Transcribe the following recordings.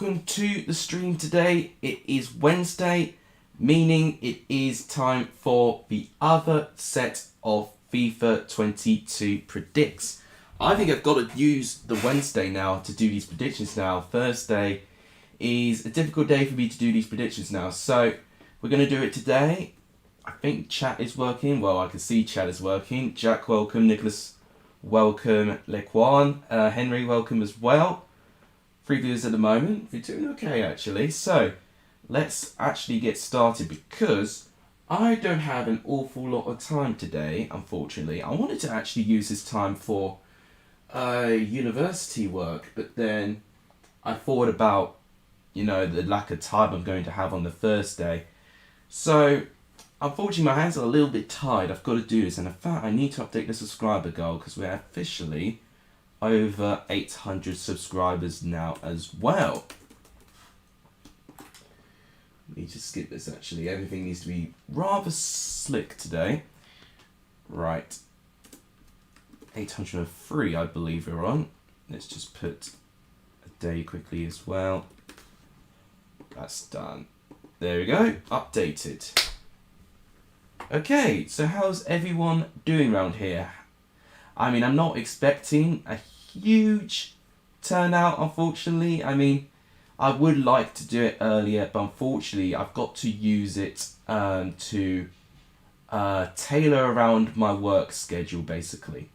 welcome to the stream today. It is Wednesday, meaning it is time for the other set of FIFA 22 predicts. I think I've got to use the Wednesday now to do these predictions now. Thursday is a difficult day for me to do these predictions now, so we're going to do it today. I think chat is working. Well, I can see chat is working. Jack, welcome. Nicholas, welcome. Lequan, Henry, welcome as well. 3 viewers at the moment. We're doing okay, actually. So, let's actually get started because I don't have an awful lot of time today, unfortunately. I wanted to actually use this time for university work, but then I thought about, you know, the lack of time I'm going to have on the Thursday. So, unfortunately, my hands are a little bit tied. I've got to do this, and in fact, I need to update the subscriber goal because we're officially over 800 subscribers now as well. Let me just skip this actually. Everything needs to be rather slick today. Right. 803 I believe we're on. Let's just put a day quickly as well. That's done. There we go. Updated. Okay, so how's everyone doing around here? I mean, I'm not expecting a huge turnout, unfortunately. I mean, I would like to do it earlier, but unfortunately, I've got to use it to tailor around my work schedule, basically.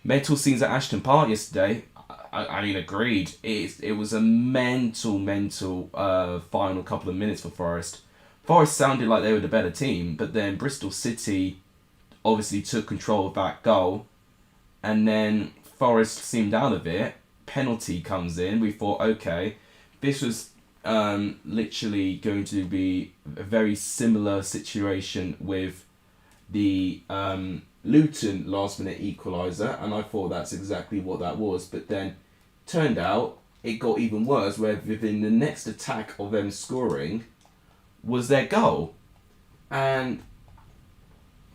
Mental scenes at Ashton Park yesterday. I mean, agreed. It was a mental final couple of minutes for Forest. Forest sounded like they were the better team, but then Bristol City obviously took control of that goal. And then Forest seemed out of it. Penalty comes in. We thought, okay, this was literally going to be a very similar situation with the Luton last minute equaliser. And I thought that's exactly what that was. But then turned out it got even worse, where within the next attack of them scoring was their goal. And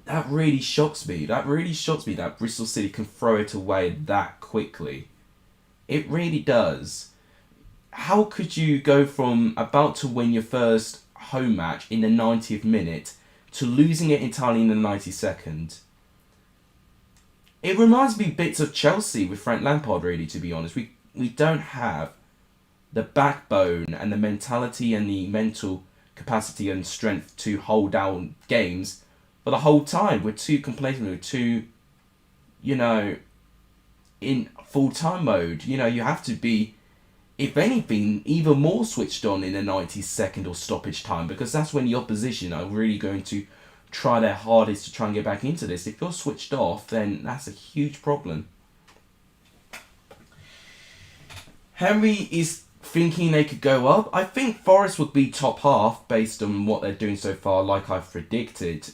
that really shocks me. That really shocks me that Bristol City can throw it away that quickly. It really does. How could you go from about to win your first home match in the 90th minute to losing it entirely in the 92nd? It reminds me bits of Chelsea with Frank Lampard, really, to be honest. We don't have the backbone and the mentality and the mental capacity and strength to hold down games for the whole time. We're too complacent. We're too, you know, in full-time mode. You know, you have to be, if anything, even more switched on in the 92nd or stoppage time, because that's when the opposition are really going to try their hardest to try and get back into this. If you're switched off, then that's a huge problem. Henry is thinking they could go up. I think Forest would be top half based on what they're doing so far, like I've predicted.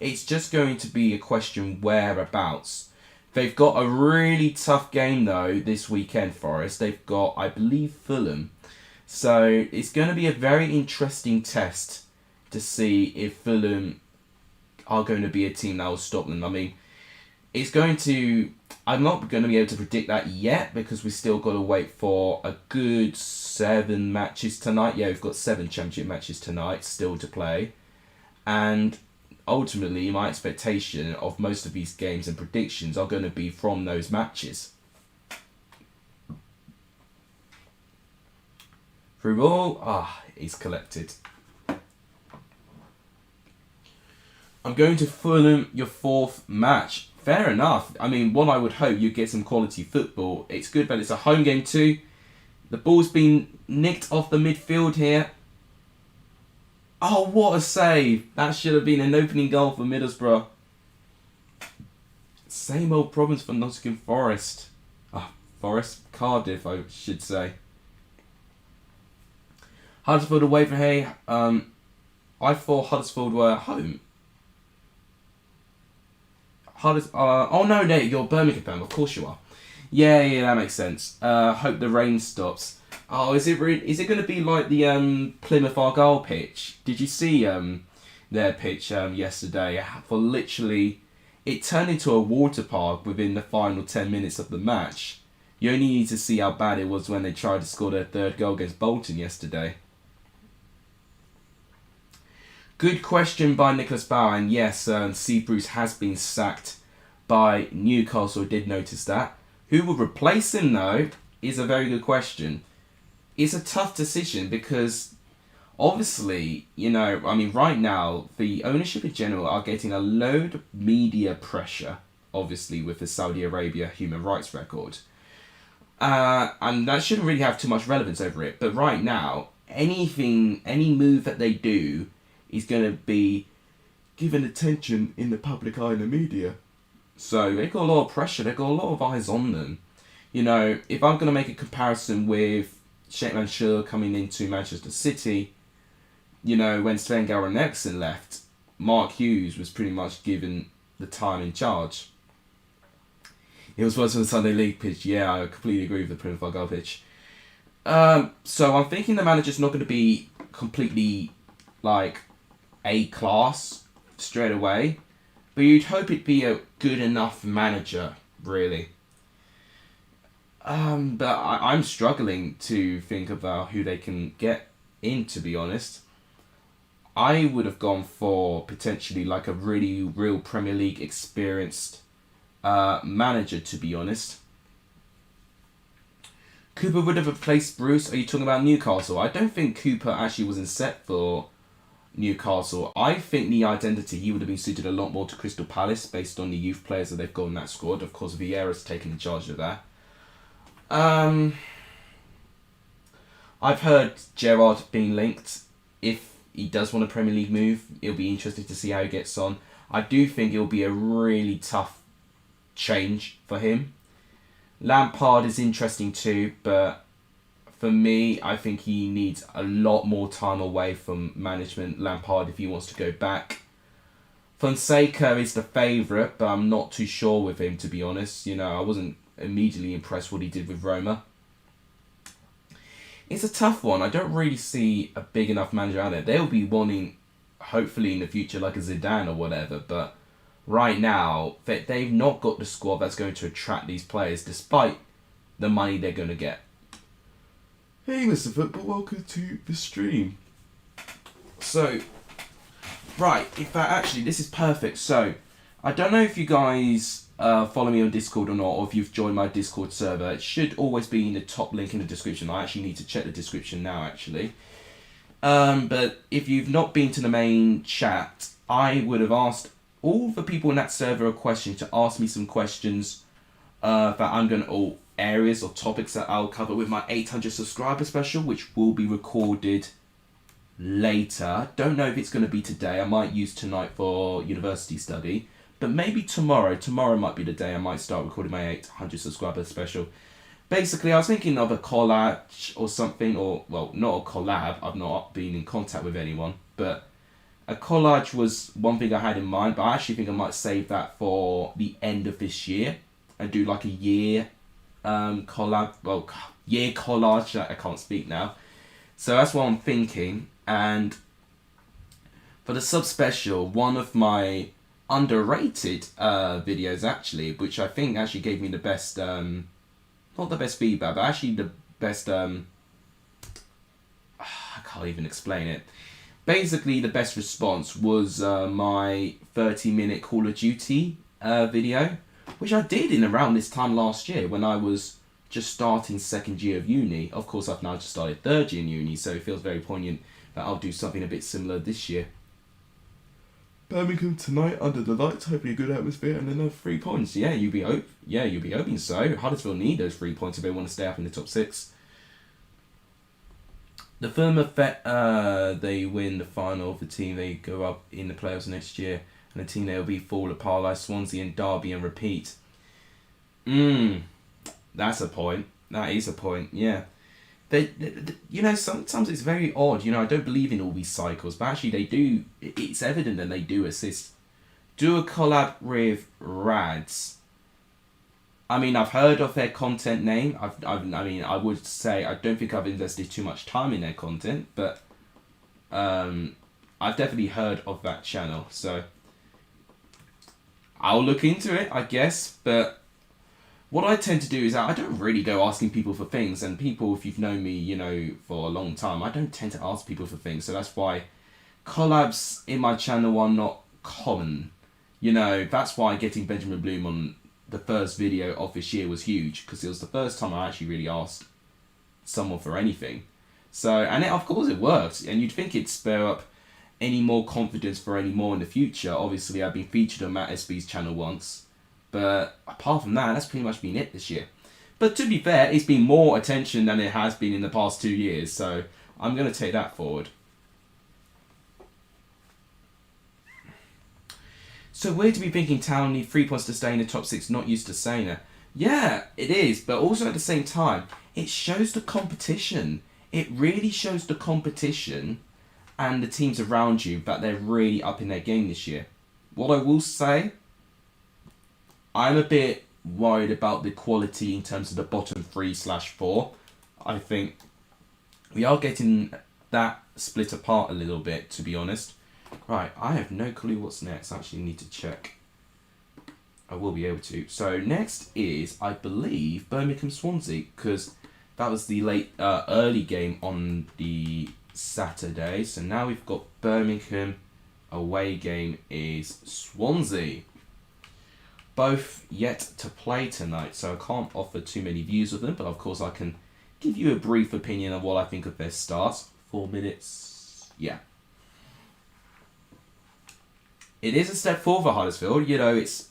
It's just going to be a question whereabouts. They've got a really tough game, though, this weekend, Forest. They've got, I believe, Fulham. So it's going to be a very interesting test to see if Fulham are going to be a team that will stop them. I mean, it's going to... I'm not going to be able to predict that yet because we've still got to wait for a good 7 matches tonight. Yeah, we've got 7 championship matches tonight still to play. And ultimately, my expectation of most of these games and predictions are going to be from those matches. Through ball. He's collected. I'm going to Fulham, your 4th match. Fair enough. I mean, one I would hope you get some quality football. It's good that it's a home game too. The ball's been nicked off the midfield here. Oh, what a save. That should have been an opening goal for Middlesbrough. Same old problems for Nottingham Forest. Cardiff, I should say. Huddersfield away for Hay. I thought Huddersfield were at home. Oh no, you're Birmingham fan. Of course you are. Yeah, that makes sense. Hope the rain stops. Oh, is it going to be like the Plymouth Argyle pitch? Did you see their pitch yesterday? For literally, it turned into a water park within the final 10 minutes of the match. You only need to see how bad it was when they tried to score their third goal against Bolton yesterday. Good question by Nicholas Bauer, and yes, C. Bruce has been sacked by Newcastle. I did notice that. Who will replace him, though, is a very good question. It's a tough decision because, obviously, right now, the ownership in general are getting a load of media pressure, obviously, with the Saudi Arabia human rights record. And that shouldn't really have too much relevance over it. But right now, any move that they do is going to be given attention in the public eye and the media. So they've got a lot of pressure. They've got a lot of eyes on them. If I'm going to make a comparison with Sheikh Mansour coming into Manchester City, when Sven-Göran Eriksson left, Mark Hughes was pretty much given the time in charge. It was worse than the Sunday League pitch. Yeah, I completely agree with the Premier League pitch. So I'm thinking the manager's not going to be completely A-class straight away, but you'd hope it'd be a good enough manager, really. But I'm struggling to think about who they can get in, to be honest. I would have gone for potentially a really real Premier League experienced manager, to be honest. Cooper would have replaced Bruce. Are you talking about Newcastle? I don't think Cooper actually wasn't set for Newcastle. I think the identity, he would have been suited a lot more to Crystal Palace based on the youth players that they've got in that squad. Of course, Vieira's taken in charge of that. I've heard Gerrard being linked. If he does want a Premier League move, it'll be interesting to see how he gets on. I do think it'll be a really tough change for him. Lampard is interesting too, but for me, I think he needs a lot more time away from management, Lampard, if he wants to go back. Fonseca is the favourite, but I'm not too sure with him, to be honest. I wasn't immediately impressed what he did with Roma. It's a tough one. I don't really see a big enough manager out there. They'll be wanting, hopefully in the future, like a Zidane or whatever, but right now, they've not got the squad that's going to attract these players, despite the money they're going to get. Hey, Mr. Football, welcome to the stream. So, right, actually, this is perfect. So, I don't know if you guys follow me on Discord or not, or if you've joined my Discord server. It should always be in the top link in the description. I actually need to check the description now, actually. But if you've not been to the main chat, I would have asked all the people in that server a question to ask me some questions that I'm going to, or areas or topics that I'll cover with my 800 subscriber special, which will be recorded later. Don't know if it's going to be today. I might use tonight for university study, but maybe tomorrow. Tomorrow might be the day I might start recording my 800 subscriber special. Basically, I was thinking of a collage or something, or, well, not a collab. I've not been in contact with anyone, but a collage was one thing I had in mind, but I actually think I might save that for the end of this year and do a year collab, year collage. I can't speak now. So that's what I'm thinking. And for the sub special, one of my underrated videos actually, which I think actually gave me the best, not the best feedback, but actually the best, I can't even explain it. Basically, the best response was my 30-minute Call of Duty video, which I did in around this time last year when I was just starting second year of uni. Of course, I've now just started third year in uni, so it feels very poignant that I'll do something a bit similar this year. Birmingham tonight under the lights, hopefully a good atmosphere and another 3 points. Yeah, you'll be hoping so. Huddersfield need those 3 points if they want to stay up in the top 6. The firm effect, they win the final of the team, they go up in the playoffs next year, and the team they will be fall apart like Swansea and Derby and repeat. That's a point. That is a point, yeah. They, sometimes it's very odd, I don't believe in all these cycles, but actually they do, it's evident that they do assist. Do a collab with Rads. I mean, I've heard of their content name. I would say I don't think I've invested too much time in their content, but I've definitely heard of that channel. So I'll look into it, I guess. But what I tend to do is I don't really go asking people for things, and people, if you've known me, you know, for a long time, I don't tend to ask people for things, so that's why collabs in my channel are not common. You know, that's why getting Benjamin Bloom on the first video of this year was huge, because it was the first time I actually really asked someone for anything. So, and of course it worked, and you'd think it'd spur up any more confidence for any more in the future. Obviously, I've been featured on Matt SB's channel once, but apart from that, that's pretty much been it this year. But to be fair, it's been more attention than it has been in the past 2 years, so I'm going to take that forward. So weird to be thinking Town need 3 points to stay in the top 6, not used to saying it. Yeah, it is, but also at the same time, it shows the competition. It really shows the competition and the teams around you that they're really up in their game this year. What I will say, I'm a bit worried about the quality in terms of the bottom 3/4. I think we are getting that split apart a little bit, to be honest. Right, I have no clue what's next. I actually need to check. I will be able to. So next is, I believe, Birmingham Swansea, because that was the early game on the Saturday. So now we've got Birmingham. Away game is Swansea. Both yet to play tonight, so I can't offer too many views of them, but of course I can give you a brief opinion of what I think of their start. 4 minutes. Yeah. It is a step forward for Huddersfield. You know, it's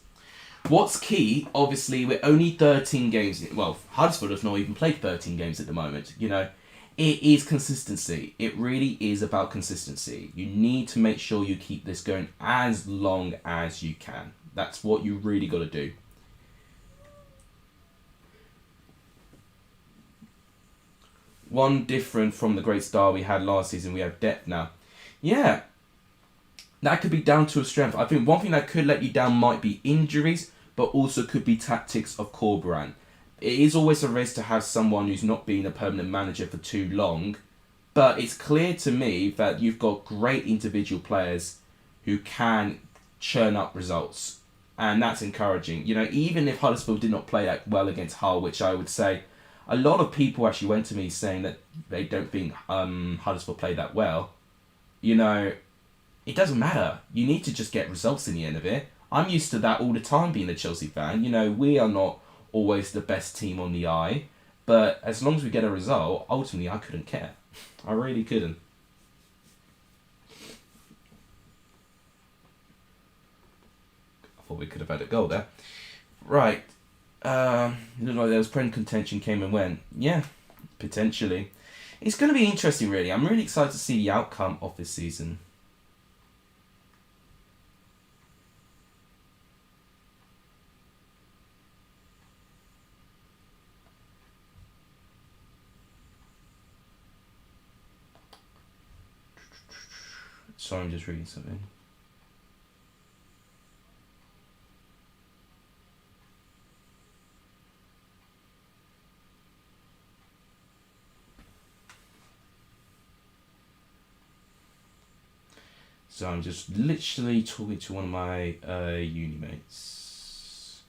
what's key. Obviously, we're only 13 games. Well, Huddersfield has not even played 13 games at the moment. You know, it is consistency. It really is about consistency. You need to make sure you keep this going as long as you can. That's what you really got to do. One different from the great star we had last season, we have depth now. Yeah. That could be down to a strength. I think one thing that could let you down might be injuries, but also could be tactics of Corberan. It is always a risk to have someone who's not been a permanent manager for too long, but it's clear to me that you've got great individual players who can churn up results, and that's encouraging. You know, even if Huddersfield did not play that well against Hull, which I would say a lot of people actually went to me saying that they don't think Huddersfield played that well, you know, it doesn't matter. You need to just get results in the end of it. I'm used to that all the time being a Chelsea fan. You know, we are not always the best team on the eye, but as long as we get a result, ultimately I couldn't care. I really couldn't. I thought we could have had a goal there. Right. It looked like there was Prem contention came and went. Yeah, potentially. It's going to be interesting, really. I'm really excited to see the outcome of this season. Sorry, I'm just reading something. So I'm just literally talking to one of my uni mates.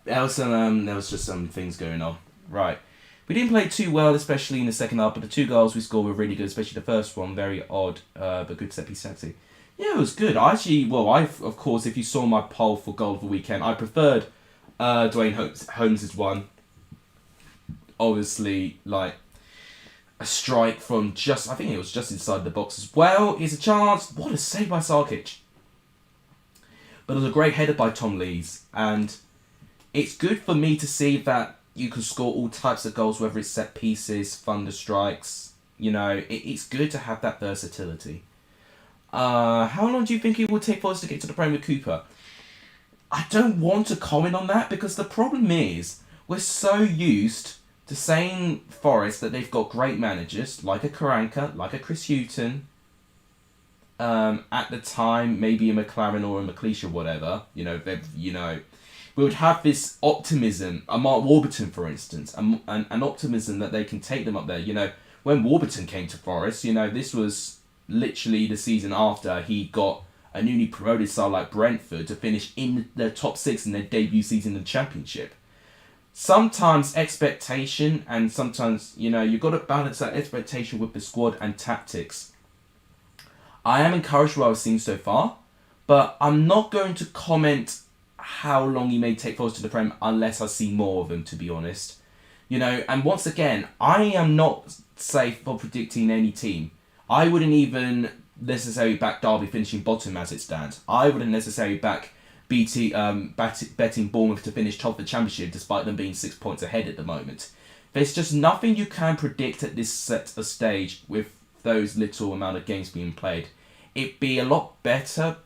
There was just some things going on. Right. We didn't play too well, especially in the second half, but the 2 goals we scored were really good, especially the first one, very odd, but good set piece sexy. Yeah, it was good. Of course, if you saw my poll for goal of the weekend, I preferred Dwayne Holmes' one. Obviously, like, a strike from I think it was just inside the box as well. Here's a chance. What a save by Sarkic. But it was a great header by Tom Lees, and it's good for me to see that you can score all types of goals, whether it's set pieces, thunder strikes. You know, it's good to have that versatility. How long do you think it will take for us to get to the Premier Cooper? I don't want to comment on that, because the problem is we're so used to saying Forest that they've got great managers, like a Karanka, like a Chris Hughton. At the time, maybe a McLaren or a McLeish or whatever. You know, we would have this optimism, a Mark Warburton, for instance, an optimism that they can take them up there. You know, when Warburton came to Forest, you know, this was literally the season after he got a newly promoted side like Brentford to finish in the top 6 in their debut season in the Championship. sometimes expectation, and sometimes, you've got to balance that expectation with the squad and tactics. I am encouraged with what I've seen so far, but I'm not going to comment how long he may take Forest to the Prem unless I see more of him, to be honest. And once again, I am not safe for predicting any team. I wouldn't even necessarily back Derby finishing bottom as it stands. I wouldn't necessarily back betting Bournemouth to finish top of the Championship despite them being 6 points ahead at the moment. There's just nothing you can predict at this set of stage with those little amount of games being played. It'd be a lot better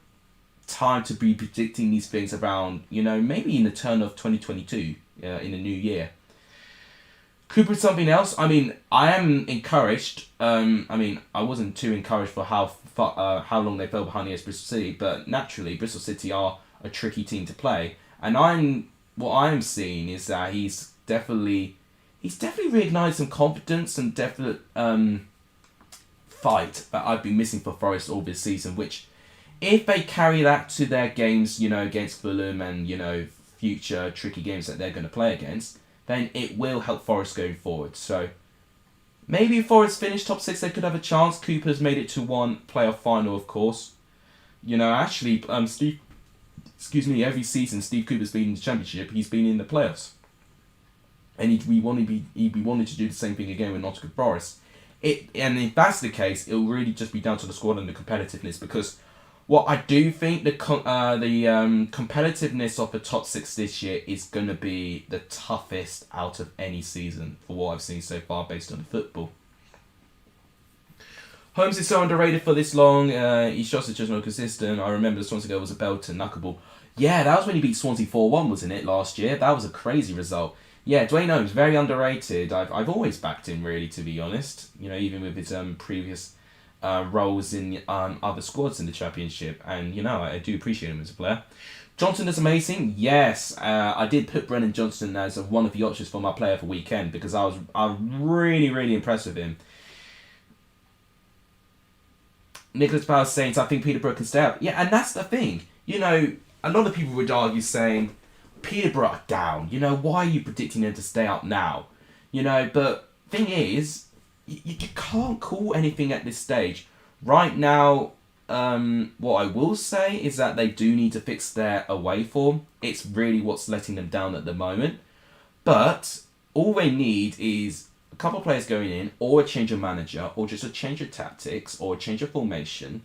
time to be predicting these things around, maybe in the turn of 2022, in the new year. Cooper is something else. I am encouraged. I wasn't too encouraged for how long they fell behind against Bristol City, but naturally, Bristol City are a tricky team to play. And what I'm seeing is that he's definitely reignited some confidence and definite fight that I've been missing for Forest all this season, which, if they carry that to their games, against Fulham and, future tricky games that they're going to play against, then it will help Forest going forward. So, maybe if Forest finish top 6, they could have a chance. Cooper's made it to one playoff final, of course. Every season Steve Cooper's been in the Championship, he's been in the playoffs. And he'd be wanting to do the same thing again with Nottingham Forest. And if that's the case, it'll really just be down to the squad and the competitiveness, because what I do think the competitiveness of the top 6 this year is going to be the toughest out of any season for what I've seen so far based on the football. Holmes is so underrated for this long. His shots are just not consistent. I remember the Swansea goal was a belter, knuckleball. Yeah, that was when he beat Swansea 4-1, wasn't it, last year? That was a crazy result. Yeah, Dwayne Holmes, very underrated. I've always backed him, really, to be honest. Even with his previous roles in other squads in the Championship. And, I do appreciate him as a player. Johnson is amazing. Yes, I did put Brennan Johnson as one of the options for my player for weekend because I was really, really impressed with him. Nicholas Powell saying, I think Peterborough can stay up. Yeah, and that's the thing. A lot of people would argue saying, Peterborough are down. Why are you predicting them to stay up now? But thing is, you can't call anything at this stage. Right now, what I will say is that they do need to fix their away form. It's really what's letting them down at the moment. But all they need is a couple of players going in, or a change of manager, or just a change of tactics, or a change of formation.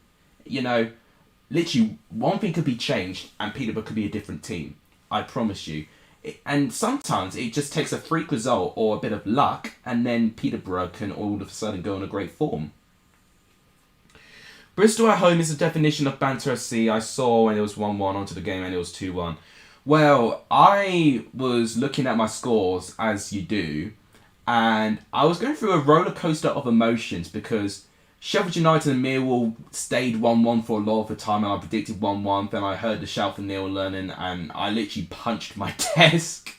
Literally, one thing could be changed, and Peterborough could be a different team. I promise you. And sometimes it just takes a freak result or a bit of luck, and then Peterborough can all of a sudden go on a great form. Bristol at home is the definition of banter FC. I saw when it was 1-1 onto the game and it was 2-1. Well, I was looking at my scores, as you do, and I was going through a roller coaster of emotions because Sheffield United and Millwall stayed 1-1 for a lot of the time, and I predicted 1-1. Then I heard the shout for Neil Lennon, and I literally punched my desk.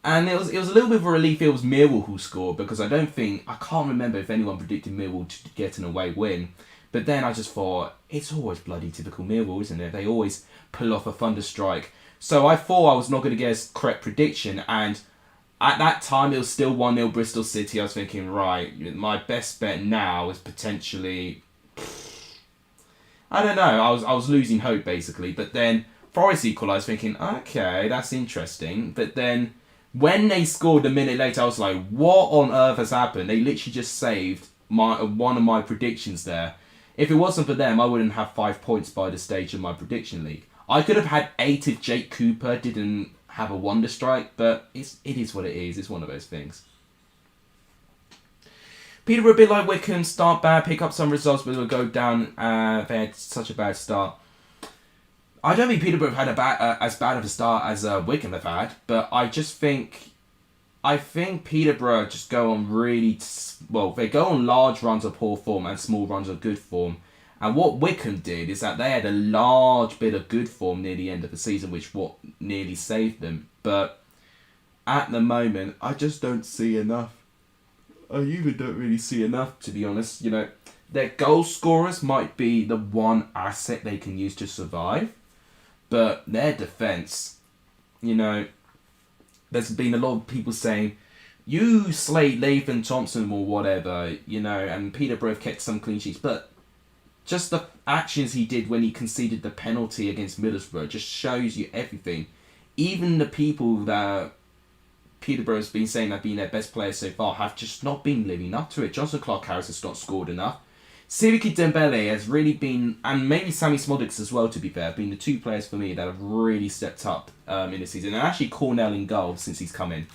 And it was a little bit of a relief it was Millwall who scored, because I can't remember if anyone predicted Millwall to get an away win. But then I just thought, it's always bloody typical Millwall, isn't it? They always pull off a thunderstrike. So I thought I was not going to get a correct prediction, and at that time, it was still 1-0 Bristol City. I was thinking, right, my best bet now is potentially... I don't know. I was losing hope, basically. But then, Forest equalised, thinking, okay, that's interesting. But then, when they scored a minute later, I was like, what on earth has happened? They literally just saved one of my predictions there. If it wasn't for them, I wouldn't have 5 points by the stage of my prediction league. I could have had 8 if Jake Cooper didn't have a wonder strike, but it is what it is. It's one of those things. Peterborough, a bit like Wickham, start bad, pick up some results, but it'll go down. They had such a bad start. I don't think Peterborough have had as bad of a start as Wickham have had, but I think Peterborough just go on they go on large runs of poor form and small runs of good form. And what Wickham did is that they had a large bit of good form near the end of the season, which nearly saved them. But at the moment, I just don't see enough. I even don't really see enough, to be honest. Their goal scorers might be the one asset they can use to survive. But their defence, there's been a lot of people saying, you slayed Latham Thompson or whatever, you know, and Peterborough have kept some clean sheets, but just the actions he did when he conceded the penalty against Middlesbrough just shows you everything. Even the people that Peterborough has been saying have been their best players so far have just not been living up to it. Johnson Clark-Harris has not scored enough. Siriki Dembele has really been, and maybe Sammy Smodics as well, to be fair, have been the two players for me that have really stepped up in the season. And actually Cornell in goal since he's come in.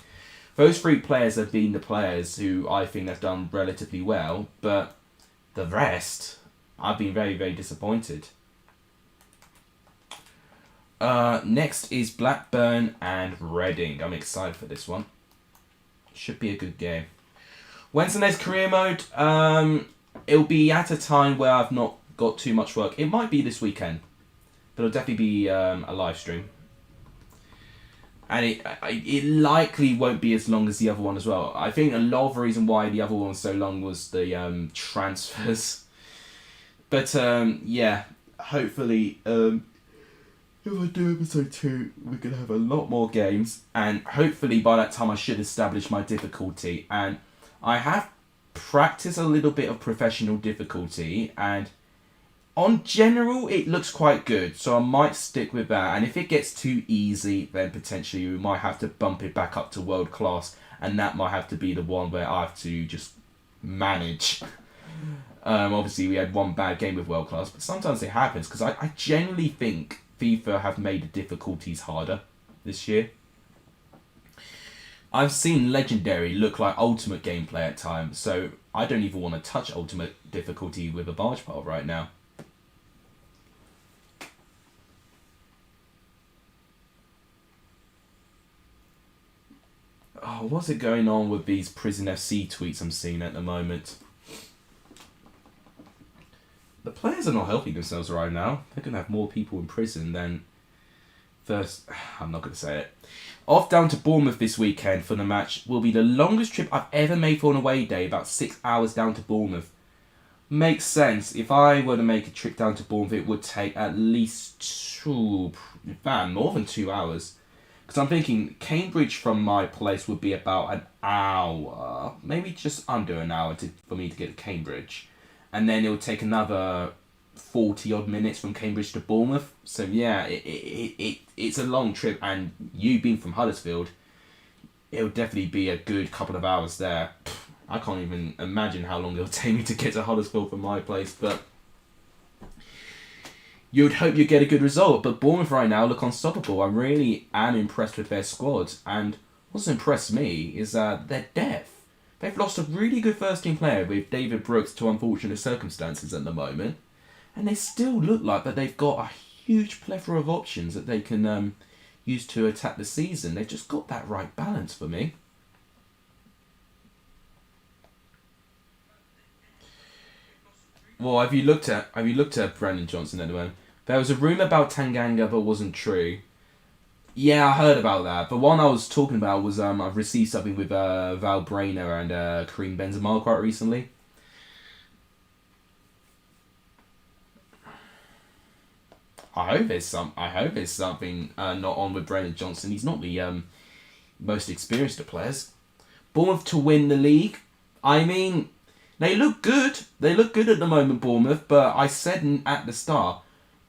Those three players have been the players who I think have done relatively well, but the rest, I've been very, very disappointed. Next is Blackburn and Reading. I'm excited for this one. Should be a good game. Wednesday night's career mode. It'll be at a time where I've not got too much work. It might be this weekend, but it'll definitely be a live stream. And it likely won't be as long as the other one as well. I think a lot of the reason why the other one was so long was the transfers. But yeah, hopefully if I do episode 2, we're going to have a lot more games. And hopefully by that time I should establish my difficulty. And I have practiced a little bit of professional difficulty. And on general, it looks quite good. So I might stick with that. And if it gets too easy, then potentially we might have to bump it back up to world class. And that might have to be the one where I have to just manage. Obviously, we had one bad game with world class. But sometimes it happens. Because I genuinely think FIFA have made the difficulties harder this year. I've seen Legendary look like Ultimate gameplay at times, so I don't even want to touch Ultimate difficulty with a barge pile right now. Oh, what's it going on with these Prison FC tweets I'm seeing at the moment? The players are not helping themselves right now. They're going to have more people in prison than first. I'm not going to say it. Off down to Bournemouth this weekend for the match will be the longest trip I've ever made for an away day, about 6 hours down to Bournemouth. Makes sense. If I were to make a trip down to Bournemouth, it would take at least more than 2 hours. Because I'm thinking Cambridge from my place would be about an hour, maybe just under an hour for me to get to Cambridge. And then it would take another 40 odd minutes from Cambridge to Bournemouth. So yeah, it's a long trip, and you being from Huddersfield, it would definitely be a good couple of hours there. I can't even imagine how long it'll take me to get to Huddersfield from my place, but you would hope you get a good result. But Bournemouth right now look unstoppable. I really am impressed with their squad, and what's impressed me is their depth. They've lost a really good first-team player with David Brooks to unfortunate circumstances at the moment. And they still look like that they've got a huge plethora of options that they can use to attack the season. They've just got that right balance for me. Well, have you looked at Brandon Johnson at the moment? There was a rumour about Tanganga but wasn't true. Yeah, I heard about that. The one I was talking about was I've received something with Val Brainer and Kareem Benzema quite recently. I hope there's something not on with Brendan Johnson. He's not the most experienced of players. Bournemouth to win the league. I mean, they look good. They look good at the moment, Bournemouth. But I said at the start,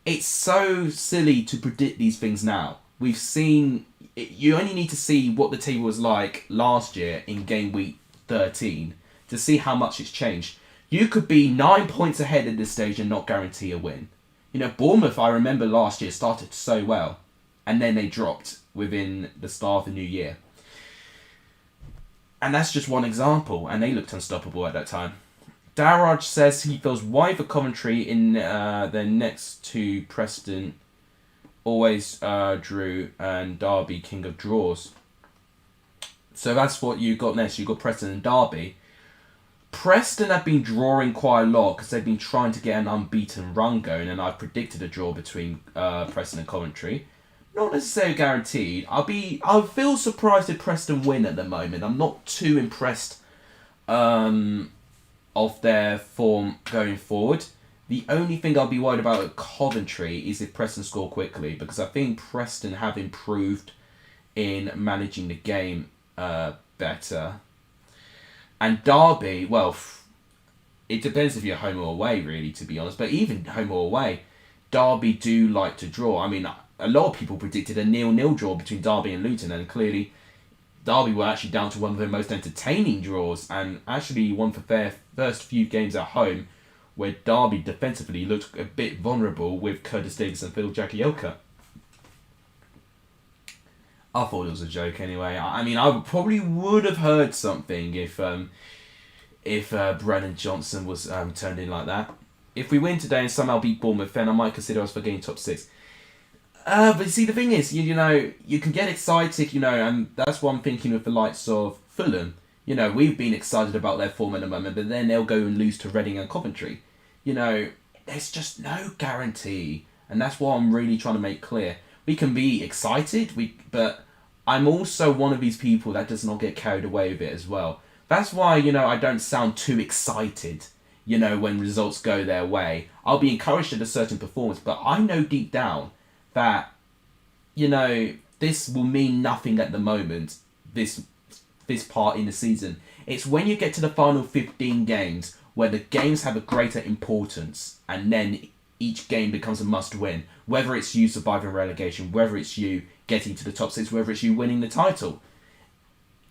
it's so silly to predict these things now. We've seen. You only need to see what the table was like last year in game week 13 to see how much it's changed. You could be 9 points ahead at this stage and not guarantee a win. You know, Bournemouth, I remember last year, started so well. And then they dropped within the start of the new year. And that's just one example. And they looked unstoppable at that time. Darraj says he feels wide for Coventry in their next two. Preston always drew, and Derby king of draws. So that's what you got next. You got Preston and Derby. Preston have been drawing quite a lot because they've been trying to get an unbeaten run going, and I've predicted a draw between Preston and Coventry. Not necessarily guaranteed. I'll feel surprised if Preston win at the moment. I'm not too impressed of their form going forward. The only thing I'll be worried about at Coventry is if Preston score quickly, because I think Preston have improved in managing the game better. And Derby, well, it depends if you're home or away, really, to be honest. But even home or away, Derby do like to draw. I mean, a lot of people predicted a 0-0 draw between Derby and Luton, and clearly Derby were actually down to one of their most entertaining draws, and actually won for their first few games at home, where Derby defensively looked a bit vulnerable with Curtis Davis and Phil Jagielka. I thought it was a joke anyway. I mean, I probably would have heard something if Brennan Johnson was turned in like that. If we win today and somehow beat Bournemouth, then I might consider us for getting top 6. But see, the thing is, you know, you can get excited, you know, and that's what I'm thinking with the likes of Fulham. You know, we've been excited about their form at the moment, but then they'll go and lose to Reading and Coventry. You know, there's just no guarantee, and that's what I'm really trying to make clear. We can be excited, but I'm also one of these people that does not get carried away with it as well. That's why, you know, I don't sound too excited, you know, when results go their way. I'll be encouraged at a certain performance, but I know deep down that, you know, this will mean nothing at the moment, this part in the season. It's when you get to the final 15 games where the games have a greater importance, and then each game becomes a must-win. Whether it's you surviving relegation, whether it's you getting to the top 6, whether it's you winning the title.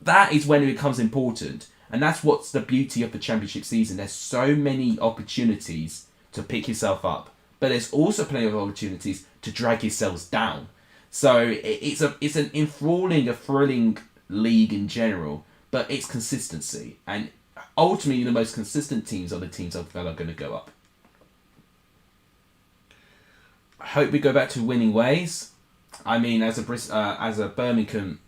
That is when it becomes important. And that's what's the beauty of the Championship season. There's so many opportunities to pick yourself up, but there's also plenty of opportunities to drag yourselves down. So it's an enthralling, a thrilling league in general, but it's consistency. And ultimately, the most consistent teams are the teams that are going to go up. I hope we go back to winning ways. I mean, as a Birmingham,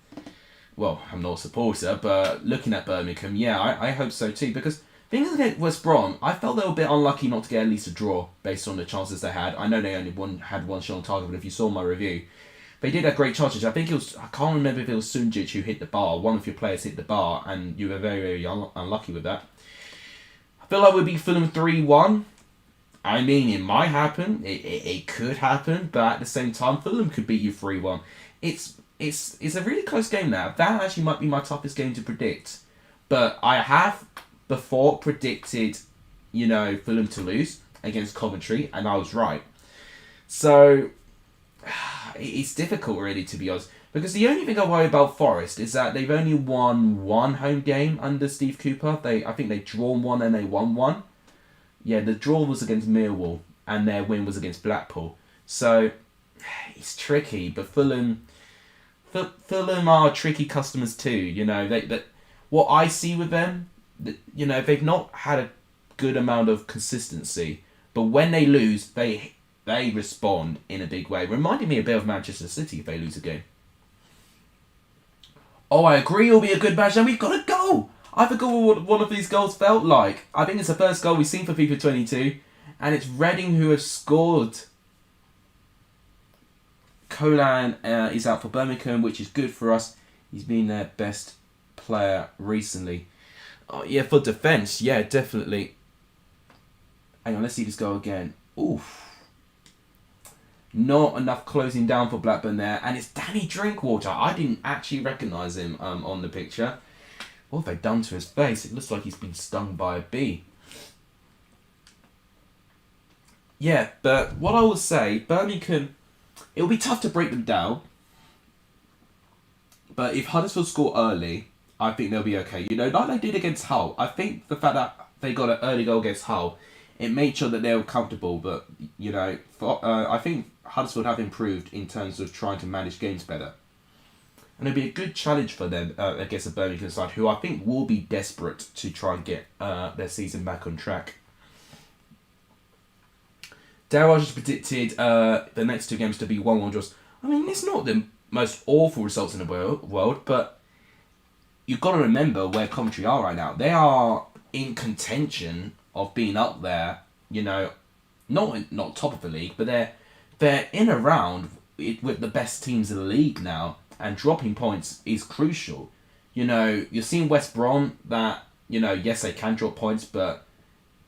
well, I'm not a supporter, but looking at Birmingham, yeah, I hope so too. Because things against West Brom, I felt they were a bit unlucky not to get at least a draw based on the chances they had. I know they only had one shot on target, but if you saw my review, they did have great chances. I think it was, I can't remember if it was Sunjic who hit the bar. One of your players hit the bar, and you were very, very unlucky with that. I feel like we'll be Fulham 3-1. I mean, it might happen. It could happen, but at the same time, Fulham could beat you 3-1. It's a really close game now. That actually might be my toughest game to predict. But I have before predicted, you know, Fulham to lose against Coventry, and I was right. So it's difficult, really, to be honest. Because the only thing I worry about Forest is that they've only won one home game under Steve Cooper. I think they've drawn one and they won one. Yeah, the draw was against Millwall and their win was against Blackpool. So it's tricky, but Fulham are tricky customers too. You know, what I see with them, you know, they've not had a good amount of consistency, but when they lose, they respond in a big way. Reminding me a bit of Manchester City if they lose a game. Oh, I agree, it'll be a good match, and we've got a goal. I forgot what one of these goals felt like. I think it's the first goal we've seen for FIFA 22, and it's Reading who have scored. COLLAB is out for Birmingham, which is good for us. He's been their best player recently. Oh yeah, for defence, yeah, definitely. Hang on, let's see this goal again. Oof. Not enough closing down for Blackburn there, and it's Danny Drinkwater. I didn't actually recognise him on the picture. What have they done to his face? It looks like he's been stung by a bee. Yeah, but what I will say, Birmingham, it'll be tough to break them down. But if Huddersfield score early, I think they'll be okay. You know, like they did against Hull. I think the fact that they got an early goal against Hull, it made sure that they were comfortable. But, you know, I think Huddersfield have improved in terms of trying to manage games better. And it'll be a good challenge for them against the Birmingham side, who I think will be desperate to try and get their season back on track. Daryl just predicted the next two games to be 1-1 draws. I mean, it's not the most awful results in the world, but you've got to remember where Coventry are right now. They are in contention of being up there, you know, not top of the league, but they're in around with the best teams in the league now. And dropping points is crucial. You know, you're seeing West Brom that, you know, yes, they can drop points, but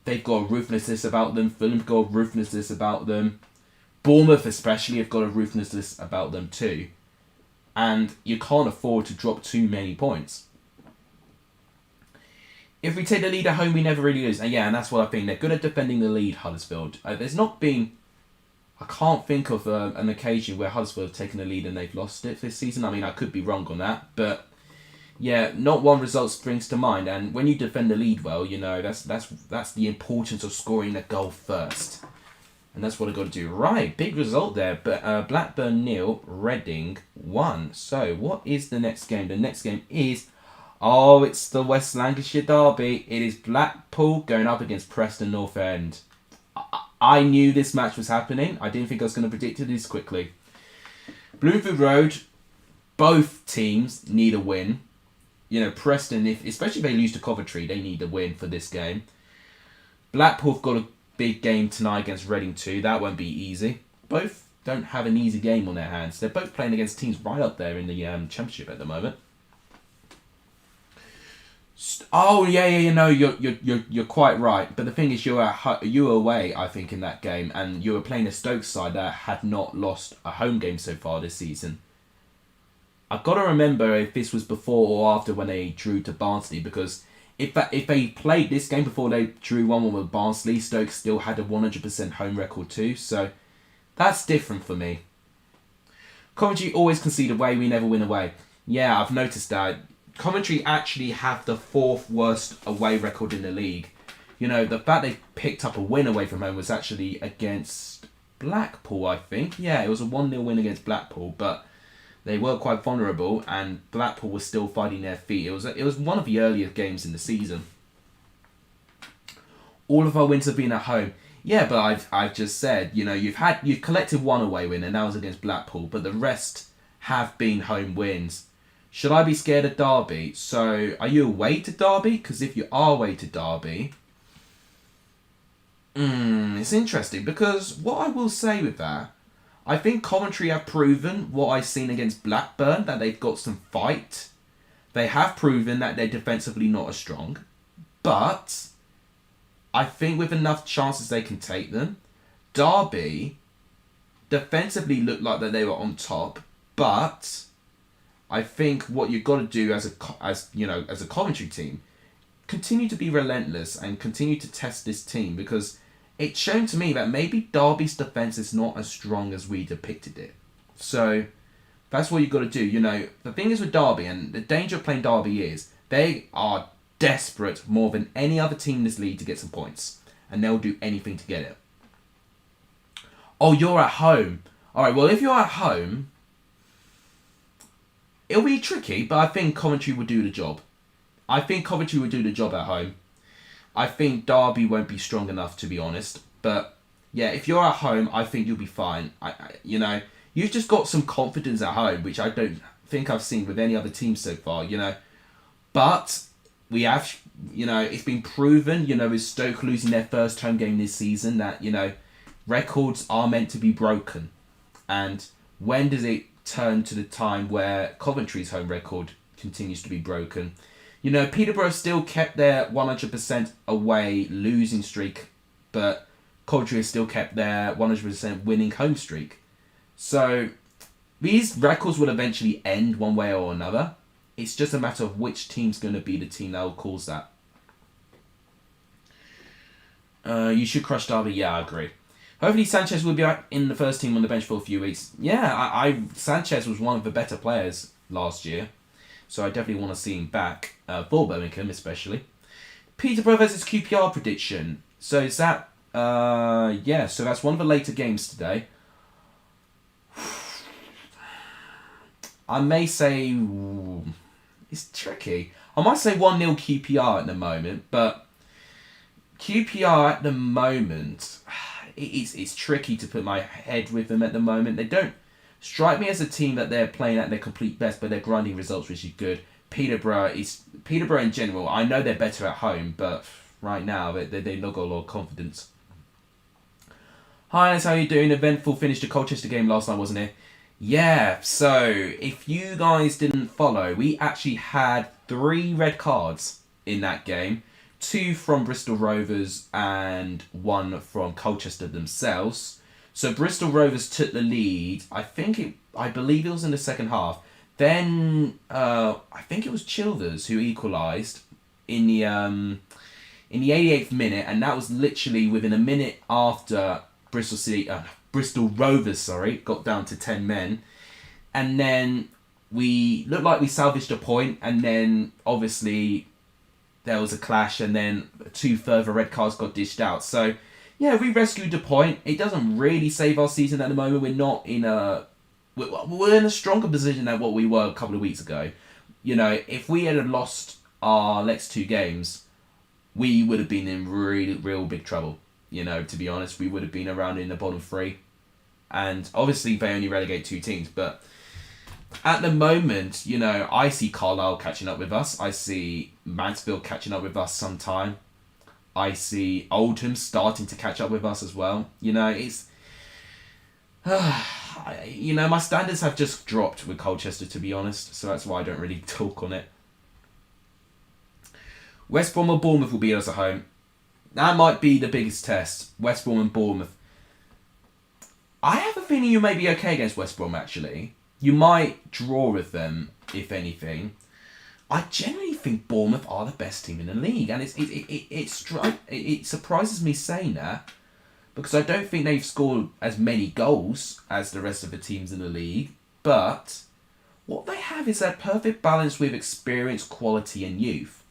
they've got a ruthlessness about them. Fulham have got a ruthlessness about them. Bournemouth especially have got a ruthlessness about them too. and you can't afford to drop too many points. If we take the lead at home, we never really lose. And yeah, and that's what I think. They're good at defending the lead, Huddersfield. There's not been... I can't think of an occasion where Huddersfield have taken the lead and they've lost it this season. I mean, I could be wrong on that. But yeah, not one result springs to mind. And when you defend the lead well, you know, that's the importance of scoring a goal first. And that's what I've got to do. Right, big result there. But Blackburn 0, Reading 1. So what is the next game? The next game is... Oh, it's the West Lancashire derby. It is Blackpool going up against Preston North End. I knew this match was happening. I didn't think I was going to predict it this quickly. Bloomfield Road, both teams need a win. You know, Preston, especially if they lose to Coventry, they need a win for this game. Blackpool have got a big game tonight against Reading too. That won't be easy. Both don't have an easy game on their hands. They're both playing against teams right up there in the Championship at the moment. Oh yeah, no, you're quite right. But the thing is, you were away, I think, in that game, and you were playing a Stoke side that had not lost a home game so far this season. I've got to remember if this was before or after when they drew to Barnsley, because if they played this game before they drew 1-1 with Barnsley, Stoke still had a 100% home record too. So that's different for me. Coventry always concede away. We never win away. Yeah, I've noticed that. Coventry actually have the 4th worst away record in the league. You know, the fact they picked up a win away from home was actually against Blackpool, I think. Yeah, it was a 1-0 win against Blackpool, but they were quite vulnerable, and Blackpool was still finding their feet. It was one of the earlier games in the season. All of our wins have been at home. Yeah, but I've just said, you know, you've collected 1 away win, and that was against Blackpool, but the rest have been home wins. Should I be scared of Derby? So, are you away to Derby? Because if you are away to Derby... it's interesting. Because what I will say with that... I think Coventry have proven what I've seen against Blackburn. That they've got some fight. They have proven that they're defensively not as strong. But... I think with enough chances they can take them. Derby... defensively looked like that they were on top. But... I think what you've got to do as a Coventry team, continue to be relentless and continue to test this team, because it's shown to me that maybe Derby's defence is not as strong as we depicted it. So that's what you've got to do. You know, the thing is with Derby, and the danger of playing Derby is they are desperate more than any other team in this league to get some points, and they'll do anything to get it. Oh, you're at home. All right, well, if you're at home... It'll be tricky, but I think Coventry will do the job. I think Coventry will do the job at home. I think Derby won't be strong enough, to be honest. But, yeah, if you're at home, I think you'll be fine. You know, you've just got some confidence at home, which I don't think I've seen with any other team so far, you know. But we have, you know, it's been proven, you know, with Stoke losing their first home game this season, that, you know, records are meant to be broken. And when does it turn to the time where Coventry's home record continues to be broken? You know, Peterborough still kept their 100% away losing streak, but Coventry has still kept their 100% winning home streak. So these records will eventually end one way or another. It's just a matter of which team's going to be the team that will cause that. You should crush Derby. Yeah, I agree. Hopefully Sanchez will be back in the first team on the bench for a few weeks. Yeah, Sanchez was one of the better players last year, so I definitely want to see him back, for Birmingham especially. Peterborough versus QPR prediction. So is that, so that's one of the later games today. I may say, it's tricky. I might say 1-0 QPR at the moment, but QPR at the moment... It's tricky to put my head with them at the moment. They don't strike me as a team that they're playing at their complete best, but they're grinding results, which is good. Peterborough in general. I know they're better at home, but right now they've not got a lot of confidence. Hi, Alex, how you doing? Eventful finish to Colchester game last night, wasn't it? Yeah. So if you guys didn't follow, we actually had 3 red cards in that game. 2 from Bristol Rovers and 1 from Colchester themselves. So Bristol Rovers took the lead. I believe it was in the second half. Then I think it was Childers who equalised in the 88th minute, and that was literally within a minute after Bristol Rovers, got down to 10 men, and then we looked like we salvaged a point, and then obviously there was a clash, and then 2 further red cards got dished out. So yeah, we rescued a point. It doesn't really save our season at the moment. We're in a stronger position than what we were a couple of weeks ago. If we had lost our next 2 games, we would have been in real big trouble. To be honest, we would have been around in the bottom 3. And obviously they only relegate 2 teams, but at the moment, I see Carlisle catching up with us. I see Mansfield catching up with us sometime. I see Oldham starting to catch up with us as well. It's... my standards have just dropped with Colchester, to be honest, so that's why I don't really talk on it. West Brom or Bournemouth will beat us at home. That might be the biggest test. West Brom and Bournemouth. I have a feeling you may be okay against West Brom, actually. You might draw with them, if anything. I generally think Bournemouth are the best team in the league, and it surprises me saying that, because I don't think they've scored as many goals as the rest of the teams in the league, but what they have is that perfect balance with experience, quality and youth.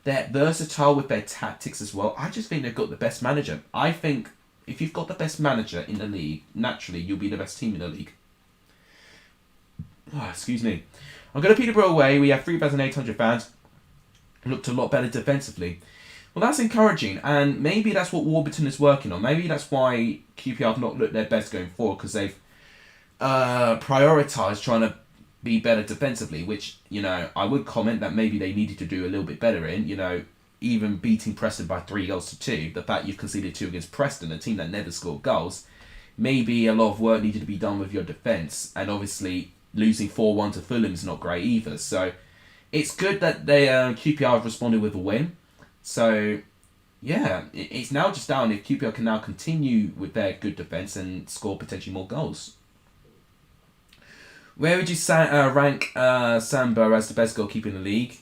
They're versatile with their tactics as well. I just think they've got the best manager. I think if you've got the best manager in the league, naturally you'll be the best team in the league. Oh, excuse me. I'm going to Peterborough away. We have 3,800 fans. Looked a lot better defensively. Well, that's encouraging, and maybe that's what Warburton is working on. Maybe that's why QPR have not looked their best going forward, because they've prioritised trying to be better defensively, which, I would comment that maybe they needed to do a little bit better in, even beating Preston by 3-2. The fact you've conceded 2 against Preston, a team that never scored goals, maybe a lot of work needed to be done with your defence, and obviously losing 4-1 to Fulham is not great either. So it's good that they QPR have responded with a win. So yeah, it's now just down if QPR can now continue with their good defence and score potentially more goals. Where would you rank Samba as the best goalkeeper in the league?